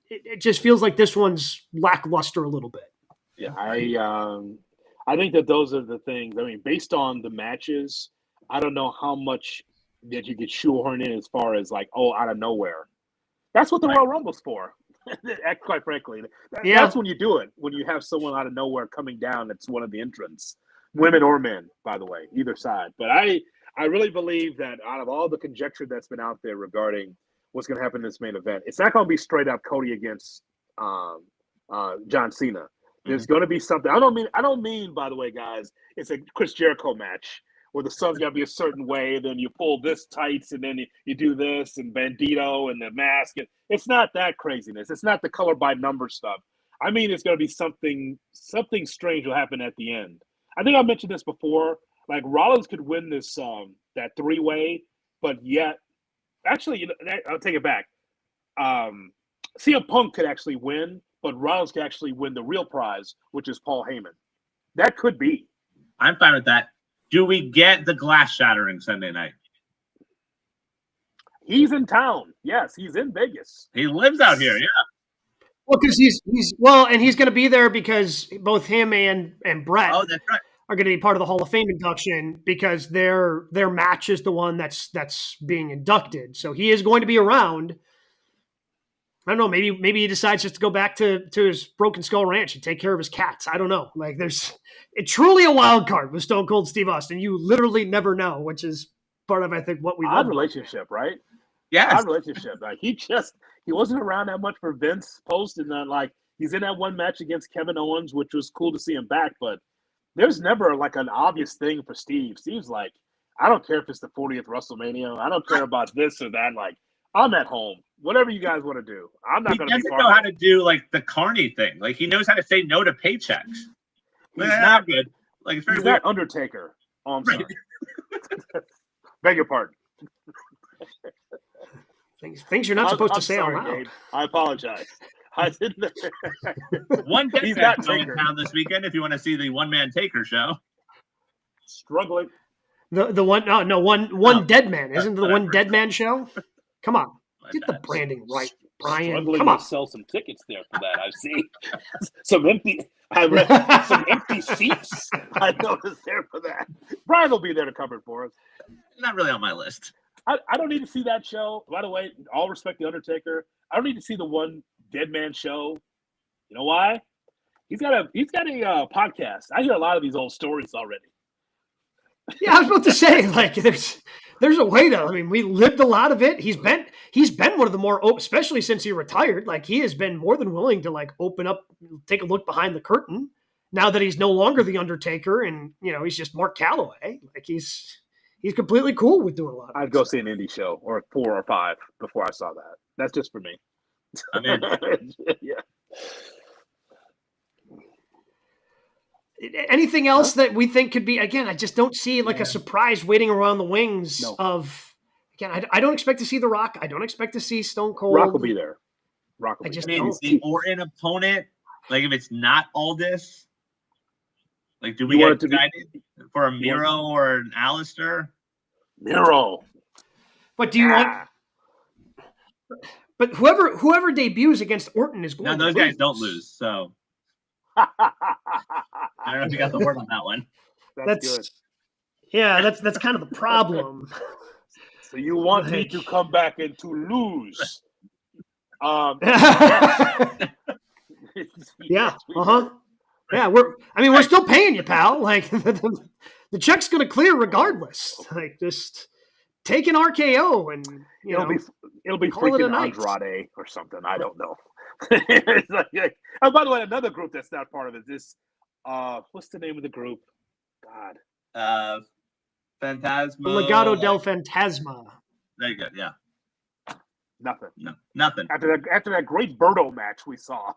it just feels like this one's lackluster a little bit. Yeah, I think that those are the things. I mean, based on the matches, I don't know how much that you could shoehorn in as far as like, out of nowhere. That's what the Royal Rumble's for. Quite frankly, that's when you do it. When you have someone out of nowhere coming down, that's one of the entrants, women or men, by the way, either side. But I really believe that out of all the conjecture that's been out there regarding what's going to happen in this main event, it's not going to be straight up Cody against John Cena. There's going to be something. I don't mean, by the way, guys, it's a Chris Jericho match where the sun's got to be a certain way, then you pull this tights, and then you do this, and Bandito, and the mask. It's not that craziness. It's not the color by number stuff. I mean, it's going to be something strange will happen at the end. I think I mentioned this before. Like, Rollins could win this that 3-way, but yet, actually, I'll take it back. CM Punk could actually win, but Rollins could actually win the real prize, which is Paul Heyman. That could be. I'm fine with that. Do we get the glass shattering Sunday night? He's in town. Yes, he's in Vegas. He lives out here, yeah. Well, because he's going to be there because both him and Brett that's right. are going to be part of the Hall of Fame induction because their match is the one that's being inducted. So he is going to be around. I don't know. Maybe he decides just to go back to his Broken Skull Ranch and take care of his cats. I don't know. Like it's truly a wild card with Stone Cold Steve Austin. You literally never know, which is part of I think what we love. Odd relationship, right? Yeah, odd relationship. Like he wasn't around that much for Vince post, and then like he's in that one match against Kevin Owens, which was cool to see him back. But there's never like an obvious thing for Steve. Steve's like, I don't care if it's the 40th WrestleMania. I don't care about this or that. Like I'm at home. Whatever you guys want to do, I'm not going to be part of it. He doesn't know how to do like the Carney thing. Like he knows how to say no to paychecks. He's not good. Like it's very he's weird. not Undertaker. Oh, I'm sorry. Beg your pardon. Things you're not supposed to say sorry, out loud. Gabe. I apologize. I didn't. One dead He's man not going Taker. down this weekend if you want to see the one-man Taker show. Struggling. The one dead man isn't the one dead man show? Come on, get the branding right, Brian. Struggling Come on. to sell some tickets there for that. I've seen some empty. I read some empty seats. I noticed there for that. Brian will be there to cover it for us. Not really on my list. I don't need to see that show. By the way, all respect the Undertaker. I don't need to see the one dead man show. You know why? He's got a podcast. I hear a lot of these old stories already. Yeah, I was about to say, like, there's a way to. I mean, we lived a lot of it. He's been one of the more, especially since he retired. Like, he has been more than willing to like open up, take a look behind the curtain, now that he's no longer the Undertaker and he's just Mark Calloway. Like he's completely cool with doing a lot of I'd go see an indie show or 4 or 5 before I saw that. That's just for me. I mean, yeah. Anything else that we think could be, again, I just don't see like a surprise waiting around the wings of, again, I don't expect to see The Rock. I don't expect to see Stone Cold. Rock will be there. Rock will I be just there. don't. The Orton opponent, like if it's not Aldis, like do we You get want it to be- excited for a Miro or an Alistair? Miro. But do you want? But whoever debuts against Orton is going No, to those lose. guys don't lose. So I don't know if you got the word on that one. That's good. Yeah, that's kind of the problem. So you want me to come back and to lose? Yeah. Yeah, we're still paying you, pal. Like the check's going to clear regardless. Like just take an RKO and it'll be call it a freaking night. Andrade or something. I don't know. It's like, oh, by the way, another group that's not part of it. This what's the name of the group? God. Phantasma. Legado del Fantasma. There you go. Yeah. Nothing. No, nothing. After that great Birdo match we saw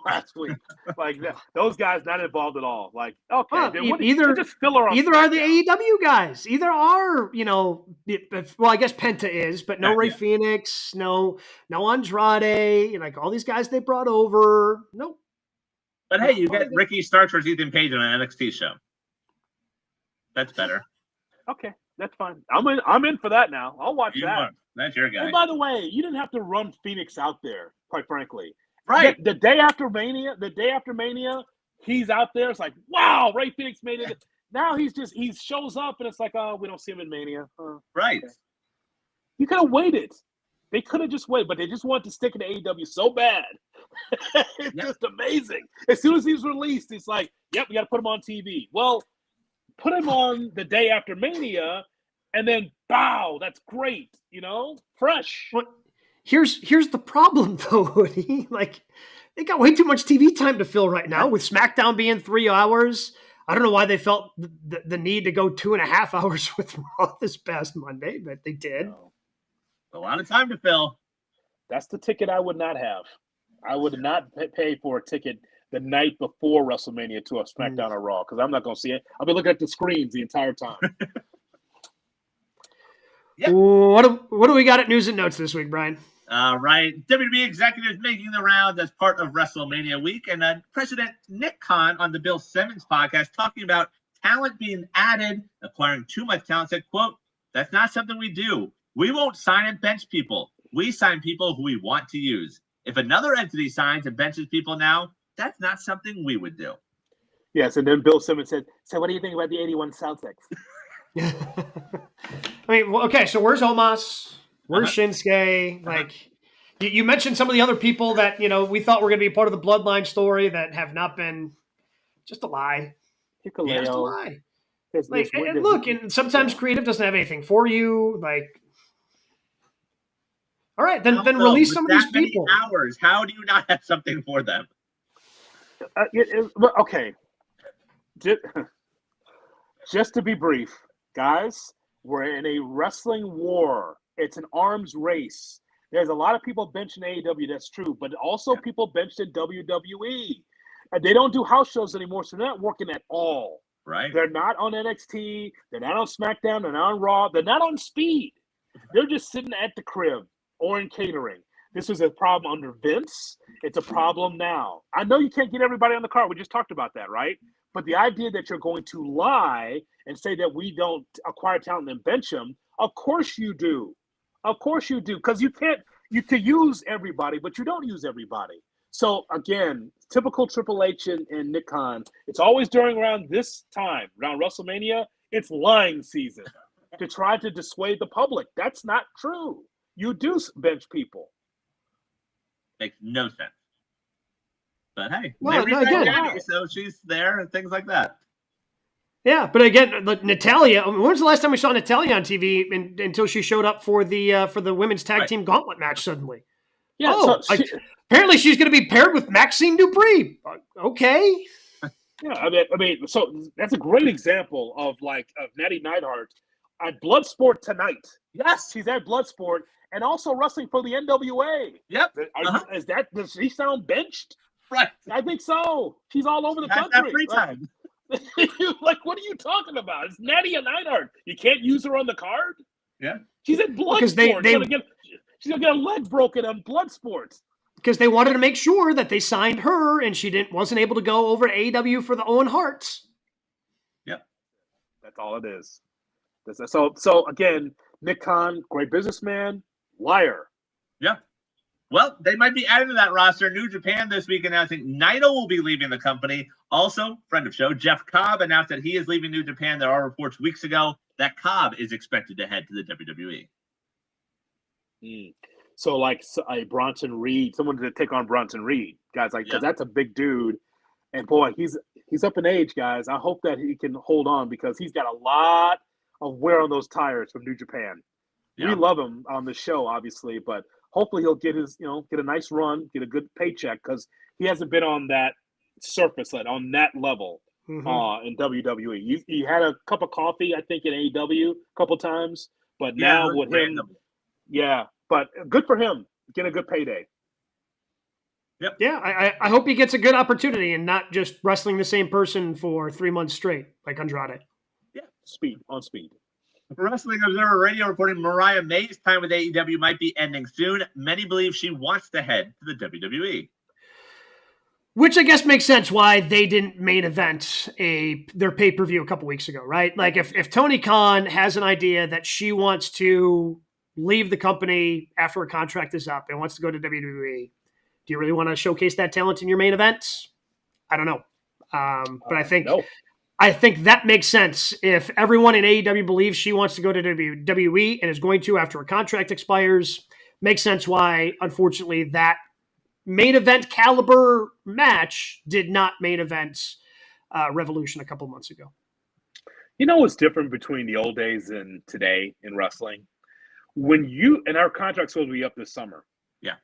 last week, like those guys not involved at all. Like, okay, well, either just filler on either are the SmackDown. AEW guys. Either are well, I guess Penta is, but no Rey Yeah. Fenix, no Andrade. Like all these guys they brought over. Nope. But hey, you get Ricky Starks versus Ethan Page on an NXT show. That's better. Okay, that's fine. I'm in for that now. I'll watch that. That's your guy. And by the way, you didn't have to run Phoenix out there, quite frankly. Right. The day after Mania, he's out there. It's like, wow, Rey Fenix made it. Now he shows up and it's like, oh, we don't see him in Mania. Right. Okay. You could have waited. They could have just waited, but they just wanted to stick in the AEW so bad. It's just amazing. As soon as he's released, it's like, yep, we got to put him on TV. Well, put him on the day after Mania, and then, bow, that's great, fresh. Well, here's the problem, though, Woody. Like, they got way too much TV time to fill right now, with SmackDown being 3 hours. I don't know why they felt the need to go 2.5 hours with Raw this past Monday, but they did. A lot of time to fill. That's the ticket I would not have. I would not pay for a ticket the night before WrestleMania to a SmackDown or Raw, because I'm not going to see it. I'll be looking at the screens the entire time. Yep. What do we got at News and Notes this week, Brian? Right. WWE executives making the rounds as part of WrestleMania week, and President Nick Khan on the Bill Simmons podcast talking about talent being added, acquiring too much talent, said, quote, "That's not something we do. We won't sign and bench people. We sign people who we want to use. If another entity signs and benches people now, that's not something we would do." Yes, and then Bill Simmons said, "So what do you think about the 81 Celtics?" I mean, okay, so where's Omos? Where's Shinsuke? Like, you mentioned some of the other people that, we thought were going to be part of the Bloodline story that have not been. Just a lie. Just a lie. And look, and sometimes creative doesn't have anything for you. Like, all right, then release some of these people. Hours. How do you not have something for them? Okay. Just to be brief, guys, we're in a wrestling war. It's an arms race. There's a lot of people benching AEW, that's true, but also people benched in WWE. And they don't do house shows anymore, so they're not working at all. Right. They're not on NXT. They're not on SmackDown. They're not on Raw. They're not on Speed. They're just sitting at the crib or in catering. This was a problem under Vince. It's a problem now. I know you can't get everybody on the card. We just talked about that, right? But the idea that you're going to lie and say that we don't acquire talent and bench them, of course you do. Of course you do. Because you can use everybody, but you don't use everybody. So, again, typical Triple H and Nick Khan, it's always around this time, around WrestleMania, it's lying season to try to dissuade the public. That's not true. You do bench people. Makes no sense. But hey, so she's there and things like that. Yeah, but again, Natalya. When was the last time we saw Natalya on TV until she showed up for the women's tag team gauntlet match suddenly? Yeah. Apparently she's going to be paired with Maxine Dupree. Okay. Yeah, I mean, so that's a great example of Natty Neidhart at Bloodsport tonight. Yes. She's at Bloodsport and also wrestling for the NWA. Yep. Does she sound benched? Right. I think so. She's all over the Has country. that free time. Like, what are you talking about? It's Natty and Neidhart. You can't use her on the card? Yeah. She's at Bloodsport. She's gonna get a leg broken on Bloodsport. Because they wanted to make sure that they signed her, and she wasn't able to go over to AEW for the Owen Harts. Yep, that's all it is. So again, Nick Khan, great businessman, liar. Yeah. Well, they might be adding to that roster. New Japan this week announcing Naito will be leaving the company. Also, friend of show, Jeff Cobb announced that he is leaving New Japan. There are reports weeks ago that Cobb is expected to head to the WWE. So like a Bronson Reed, someone to take on Bronson Reed, guys, because that's a big dude, and boy, he's up in age, guys. I hope that he can hold on because he's got a lot of wear on those tires from New Japan. We love him on the show, obviously, but hopefully he'll get get a nice run, get a good paycheck because he hasn't been on that surface, on that level in WWE. He had a cup of coffee, I think, in AEW a couple times, but now with him, but good for him. Get a good payday. Yep. Yeah, I hope he gets a good opportunity and not just wrestling the same person for 3 months straight like Andrade. Yeah, speed. Wrestling Observer Radio reporting Mariah May's time with AEW might be ending soon. Many believe she wants to head to the WWE. Which I guess makes sense why they didn't main event their pay-per-view a couple weeks ago, right? Like if Tony Khan has an idea that she wants to leave the company after her contract is up and wants to go to WWE, do you really want to showcase that talent in your main events? I don't know. But I think that makes sense. If everyone in AEW believes she wants to go to WWE and is going to after her contract expires, makes sense why, unfortunately, that main event caliber match did not main event Revolution a couple months ago. You know what's different between the old days and today in wrestling? And our contract's supposed to be up this summer. Yeah.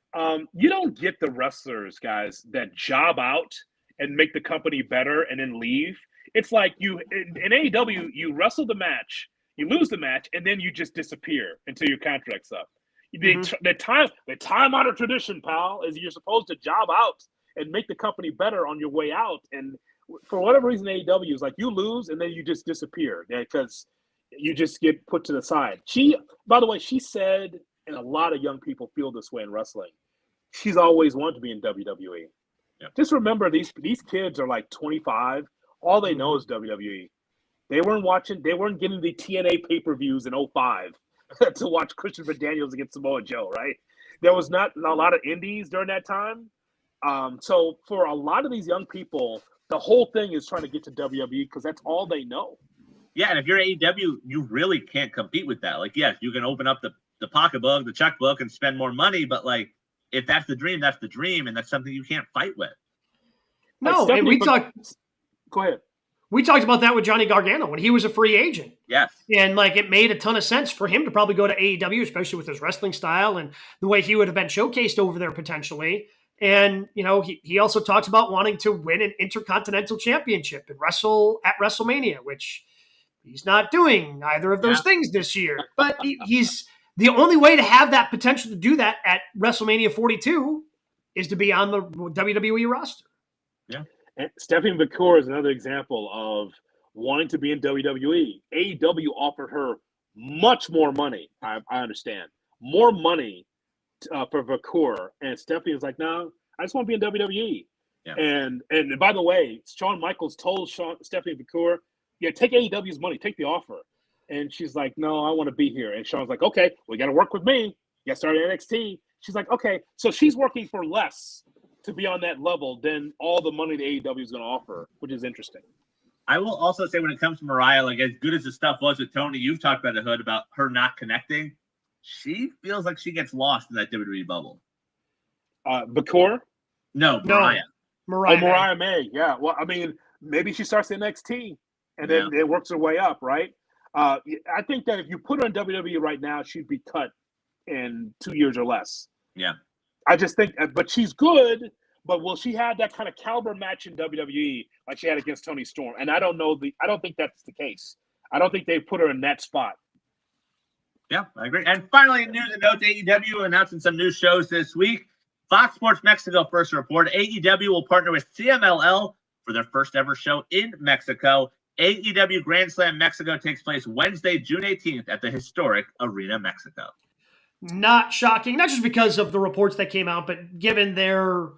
You don't get the wrestlers, guys, that job out and make the company better and then leave. It's like in AEW, you wrestle the match, you lose the match, and then you just disappear until your contract's up. The time out of tradition, pal, is you're supposed to job out and make the company better on your way out. And for whatever reason, AEW is like you lose and then you just disappear because you just get put to the side. By the way, she said, and a lot of young people feel this way in wrestling, she's always wanted to be in WWE. Yeah. Just remember, these kids are like 25. All they know is WWE. They weren't getting the TNA pay-per-views in 2005 to watch Christopher Daniels against Samoa Joe, right? There was not a lot of indies during that time. So for a lot of these young people, the whole thing is trying to get to WWE because that's all they know. Yeah, and if you're AEW, you really can't compete with that. Like, yes, you can open up the pocketbook, the checkbook, and spend more money, but like, if that's the dream, that's the dream, and that's something you can't fight with. No, and Go ahead. We talked about that with Johnny Gargano when he was a free agent. Yes. And like it made a ton of sense for him to probably go to AEW, especially with his wrestling style and the way he would have been showcased over there potentially. And, he also talks about wanting to win an Intercontinental Championship and wrestle at WrestleMania, which he's not doing either of those things this year. But he's the only way to have that potential to do that at WrestleMania 42 is to be on the WWE roster. Yeah. And Stephanie McClure is another example of wanting to be in WWE. AEW offered her much more money. I understand more money for McClure, and Stephanie was like, "No, I just want to be in WWE." Yeah. And by the way, Shawn Michaels told Stephanie McClure, "Yeah, take AEW's money, take the offer." And she's like, "No, I want to be here." And Shawn's like, "Okay, well, you got to work with me. You got to start at NXT." She's like, "Okay," so she's working for less to be on that level than all the money the AEW is going to offer, which is interesting. I will also say when it comes to Mariah, like as good as the stuff was with Tony, you've talked about the Hood about her not connecting. She feels like she gets lost in that WWE bubble. Bakor? No, Mariah. Mariah May. Yeah. Well, I mean, maybe she starts in NXT and then it works her way up, right? I think that if you put her in WWE right now, she'd be cut in 2 years or less. Yeah. I just think, but she's good. but will she have that kind of caliber match in WWE like she had against Toni Storm? And I don't think that's the case. I don't think they put her in that spot. Yeah, I agree. And finally, news and notes, AEW announcing some new shows this week. Fox Sports Mexico first report. AEW will partner with CMLL for their first ever show in Mexico. AEW Grand Slam Mexico takes place Wednesday, June 18th at the historic Arena Mexico. Not shocking, not just because of the reports that came out, but given their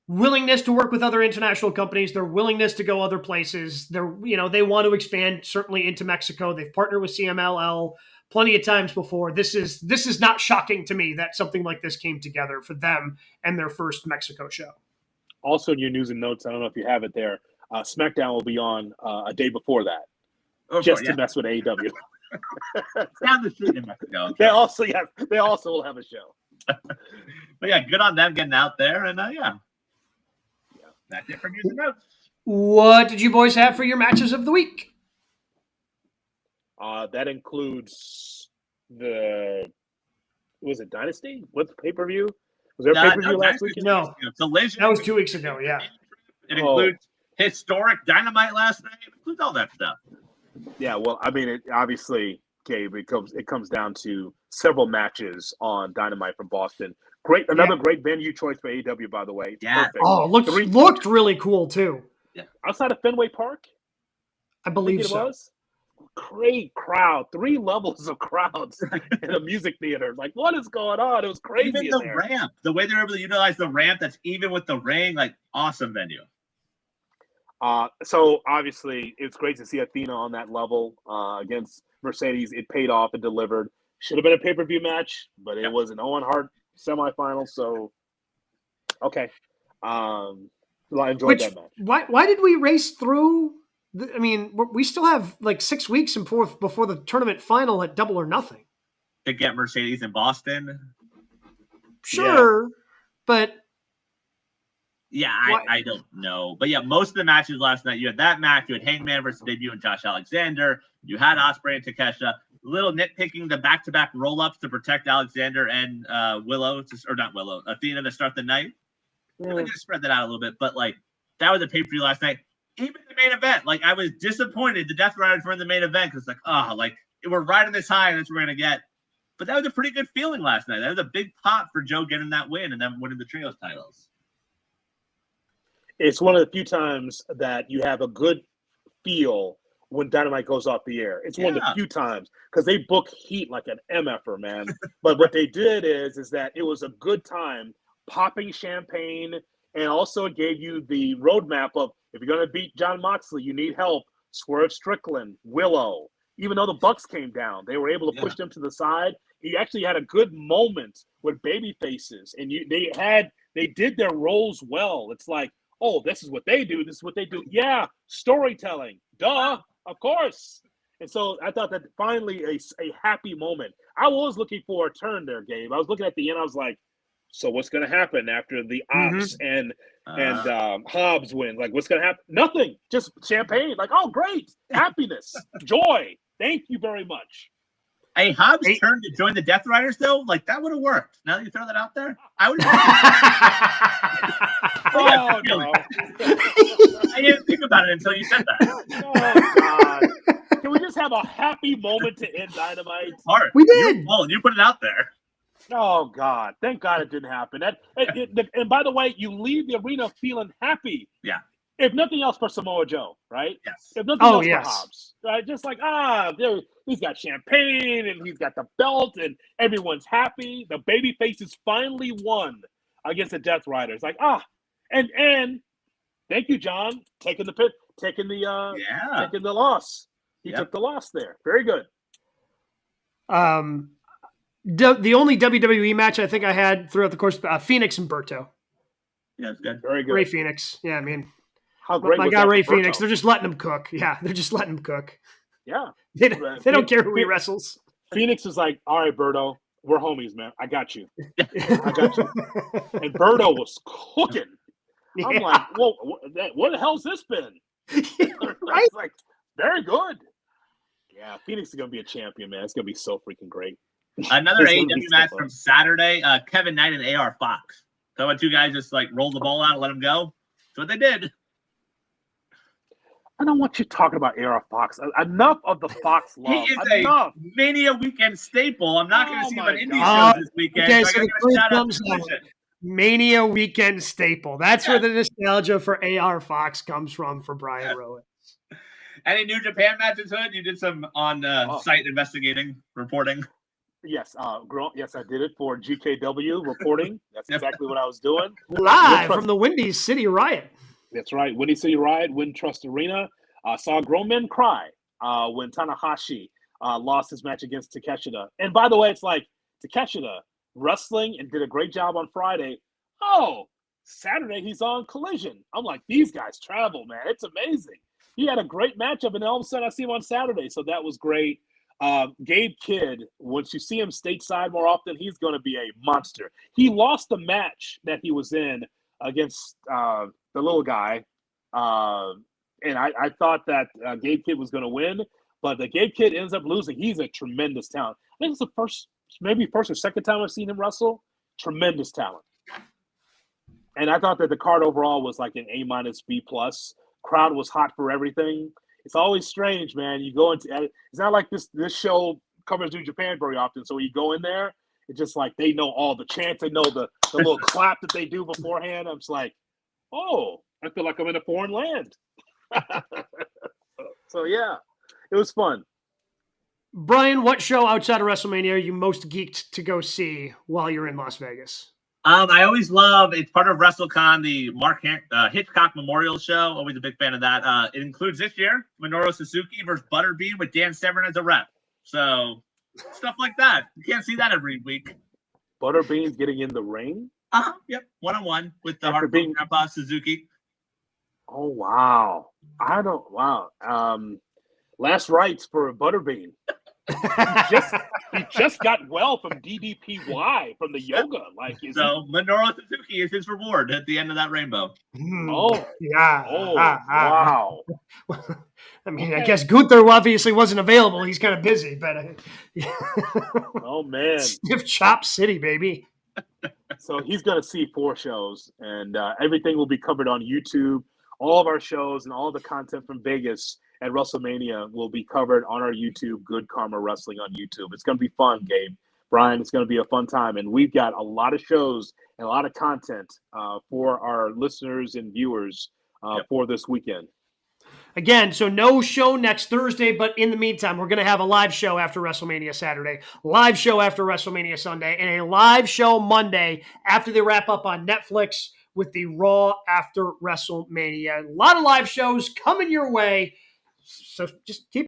willingness to work with other international companies, their willingness to go other places. They want to expand certainly into Mexico. They've partnered with CMLL plenty of times before. This is not shocking to me that something like this came together for them and their first Mexico show. Also in your news and notes, I don't know if you have it there, SmackDown will be on a day before that, to mess with AEW. Down the street in Mexico. They also will have a show. But yeah, good on them getting out there, and that's it for news and notes. What did you boys have for your matches of the week? That includes was it Dynasty? What's pay-per-view? Was there a pay-per-view last week? No. Collision. That was 2 weeks ago, yeah. It includes historic Dynamite last night. It includes all that stuff. Yeah, well, I mean, obviously, Gabe, it comes down to several matches on Dynamite from Boston. Another great venue choice for AEW, by the way. Yeah. Perfect. Oh, looked really cool, too. Yeah. Outside of Fenway Park? I believe so. It was. Great crowd, 3 levels of crowds in a music theater. Like, what is going on? It was crazy. Even the ramp, the way they're able to utilize the ramp, that's even with the ring, like awesome venue. So obviously, it's great to see Athena on that level against Mercedes. It paid off and delivered. Should have been a pay-per-view match, but it was an Owen Hart semifinal. So, okay, I enjoyed that match. Why did we race through? We still have like 6 weeks before the tournament final at Double or Nothing to get Mercedes in Boston. Sure, but yeah, I don't know. But yeah, most of the matches last night, you had that match. You had Hangman versus Debut and Josh Alexander. You had Ospreay and Takeshita. Little nitpicking the back-to-back roll-ups to protect Alexander and Athena to start the night. They're going to spread that out a little bit, but like that was a pay-per-view last night. Even the main event, like I was disappointed the Death Riders were in the main event because we're riding this high and that's what we're gonna get. But that was a pretty good feeling last night. That was a big pop for Joe getting that win and then winning the trios titles. It's one of the few times that you have a good feel when Dynamite goes off the air. It's one of the few times because they book heat like an MFer, man. But what they did is that it was a good time popping champagne, and also it gave you the roadmap of if you're going to beat Jon Moxley, you need help. Swerve Strickland, Willow. Even though the Bucks came down, they were able to push them to the side. You actually had a good moment with baby faces, and they did their roles well. It's like, oh, this is what they do. This is what they do. Yeah, storytelling. Duh, of course. And so I thought that finally a happy moment. I was looking for a turn there, Gabe. I was looking at the end. I was like, so what's going to happen after the Ops and Hobbs win? Like, what's going to happen? Nothing. Just champagne. Like, oh, great. Happiness. Joy. Thank you very much. Hey, Hobbs turned to join the Death Riders, though. Like, that would have worked. Now that you throw that out there, I would have. No. I didn't think about it until you said that. Oh, God. Can we just have a happy moment to end Dynamite? Hard. We did. You put it out there. Oh, God. Thank God it didn't happen. And by the way, you leave the arena feeling happy. Yeah. If nothing else for Samoa Joe, right? Yes. If nothing else for Hobbs, right? Just like, he's got champagne and he's got the belt and everyone's happy. The baby faces finally won against the Death Riders. Like, and thank you, John, taking the loss. He took the loss there. Very good. The only WWE match I think I had throughout the course, Phoenix and Berto. Yeah, it's good. Very good. Ray Phoenix. Yeah, I mean, how great my was guy that Ray for Berto? Phoenix. They're just letting him cook. Yeah, they're just letting him cook. Yeah. They don't care who he wrestles. Phoenix is like, all right, Berto, we're homies, man. I got you. I got you. And Berto was cooking. Yeah. I'm like, whoa, what the hell's this been? Right? It's like, very good. Yeah, Phoenix is going to be a champion, man. It's going to be so freaking great. Another AEW match from Saturday, Kevin Knight and AR Fox. So when two guys just like roll the ball out and let them go. That's what they did. I don't want you talking about AR Fox. Enough of the Fox love. He is Enough. a Mania weekend staple. I'm not going to see him on indie God. shows this weekend. Okay, so I so got the to truth shout out comes to out. Collision. Mania weekend staple. That's where the nostalgia for AR Fox comes from for Brian Rowitz. Any New Japan matches, Hood? You did some on-site investigating, reporting. Yes, yes, I did it for GKW reporting. That's exactly what I was doing. Live from the Windy City Riot. That's right. Windy City Riot, Wintrust Arena. Saw grown men cry when Tanahashi lost his match against Takeshita. And by the way, it's like Takeshita wrestling and did a great job on Friday. Oh, Saturday he's on Collision. I'm like, these guys travel, man. It's amazing. He had a great matchup, and all of a sudden I see him on Saturday. So that was great. Gabe Kidd, once you see him stateside more often, he's going to be a monster. He lost the match that he was in against the little guy. And I thought that Gabe Kidd was going to win, but the Gabe Kidd ends up losing. He's a tremendous talent. I think it's the first or second time I've seen him wrestle. Tremendous talent. And I thought that the card overall was like an A- B+. Crowd was hot for everything. It's always strange, man. You go into it's not like this show covers New Japan very often. So when you go in there, it's just like they know all the chants, they know the little clap that they do beforehand. I'm just like, oh, I feel like I'm in a foreign land. So yeah, it was fun. Brian, what show outside of WrestleMania are you most geeked to go see while you're in Las Vegas? I always love, it's part of WrestleCon, the Mark Hitchcock Memorial Show. Always a big fan of that. It includes this year, Minoru Suzuki versus Butterbean with Dan Severn as a rep. So stuff like that. You can't see that every week. Butterbean's getting in the ring? Yep. One-on-one with the Hardcore Grandpa Suzuki. Oh, wow. Wow. Last rites for Butterbean. He just got well from DDPY from the yoga. So Minoru Suzuki is his reward at the end of that rainbow. Oh yeah! Oh wow! I mean, okay. I guess Gunther obviously wasn't available. He's kind of busy, but oh man, Stiff Chop City, baby. So he's gonna see 4 shows, and everything will be covered on YouTube. All of our shows and all the content from Vegas at WrestleMania will be covered on our YouTube, Good Karma Wrestling on YouTube. It's going to be fun, Gabe. Brian, it's going to be a fun time. And we've got a lot of shows and a lot of content for our listeners and viewers for this weekend. Again, so no show next Thursday, but in the meantime, we're going to have a live show after WrestleMania Saturday, live show after WrestleMania Sunday, and a live show Monday after they wrap up on Netflix with the Raw after WrestleMania. A lot of live shows coming your way. So just keep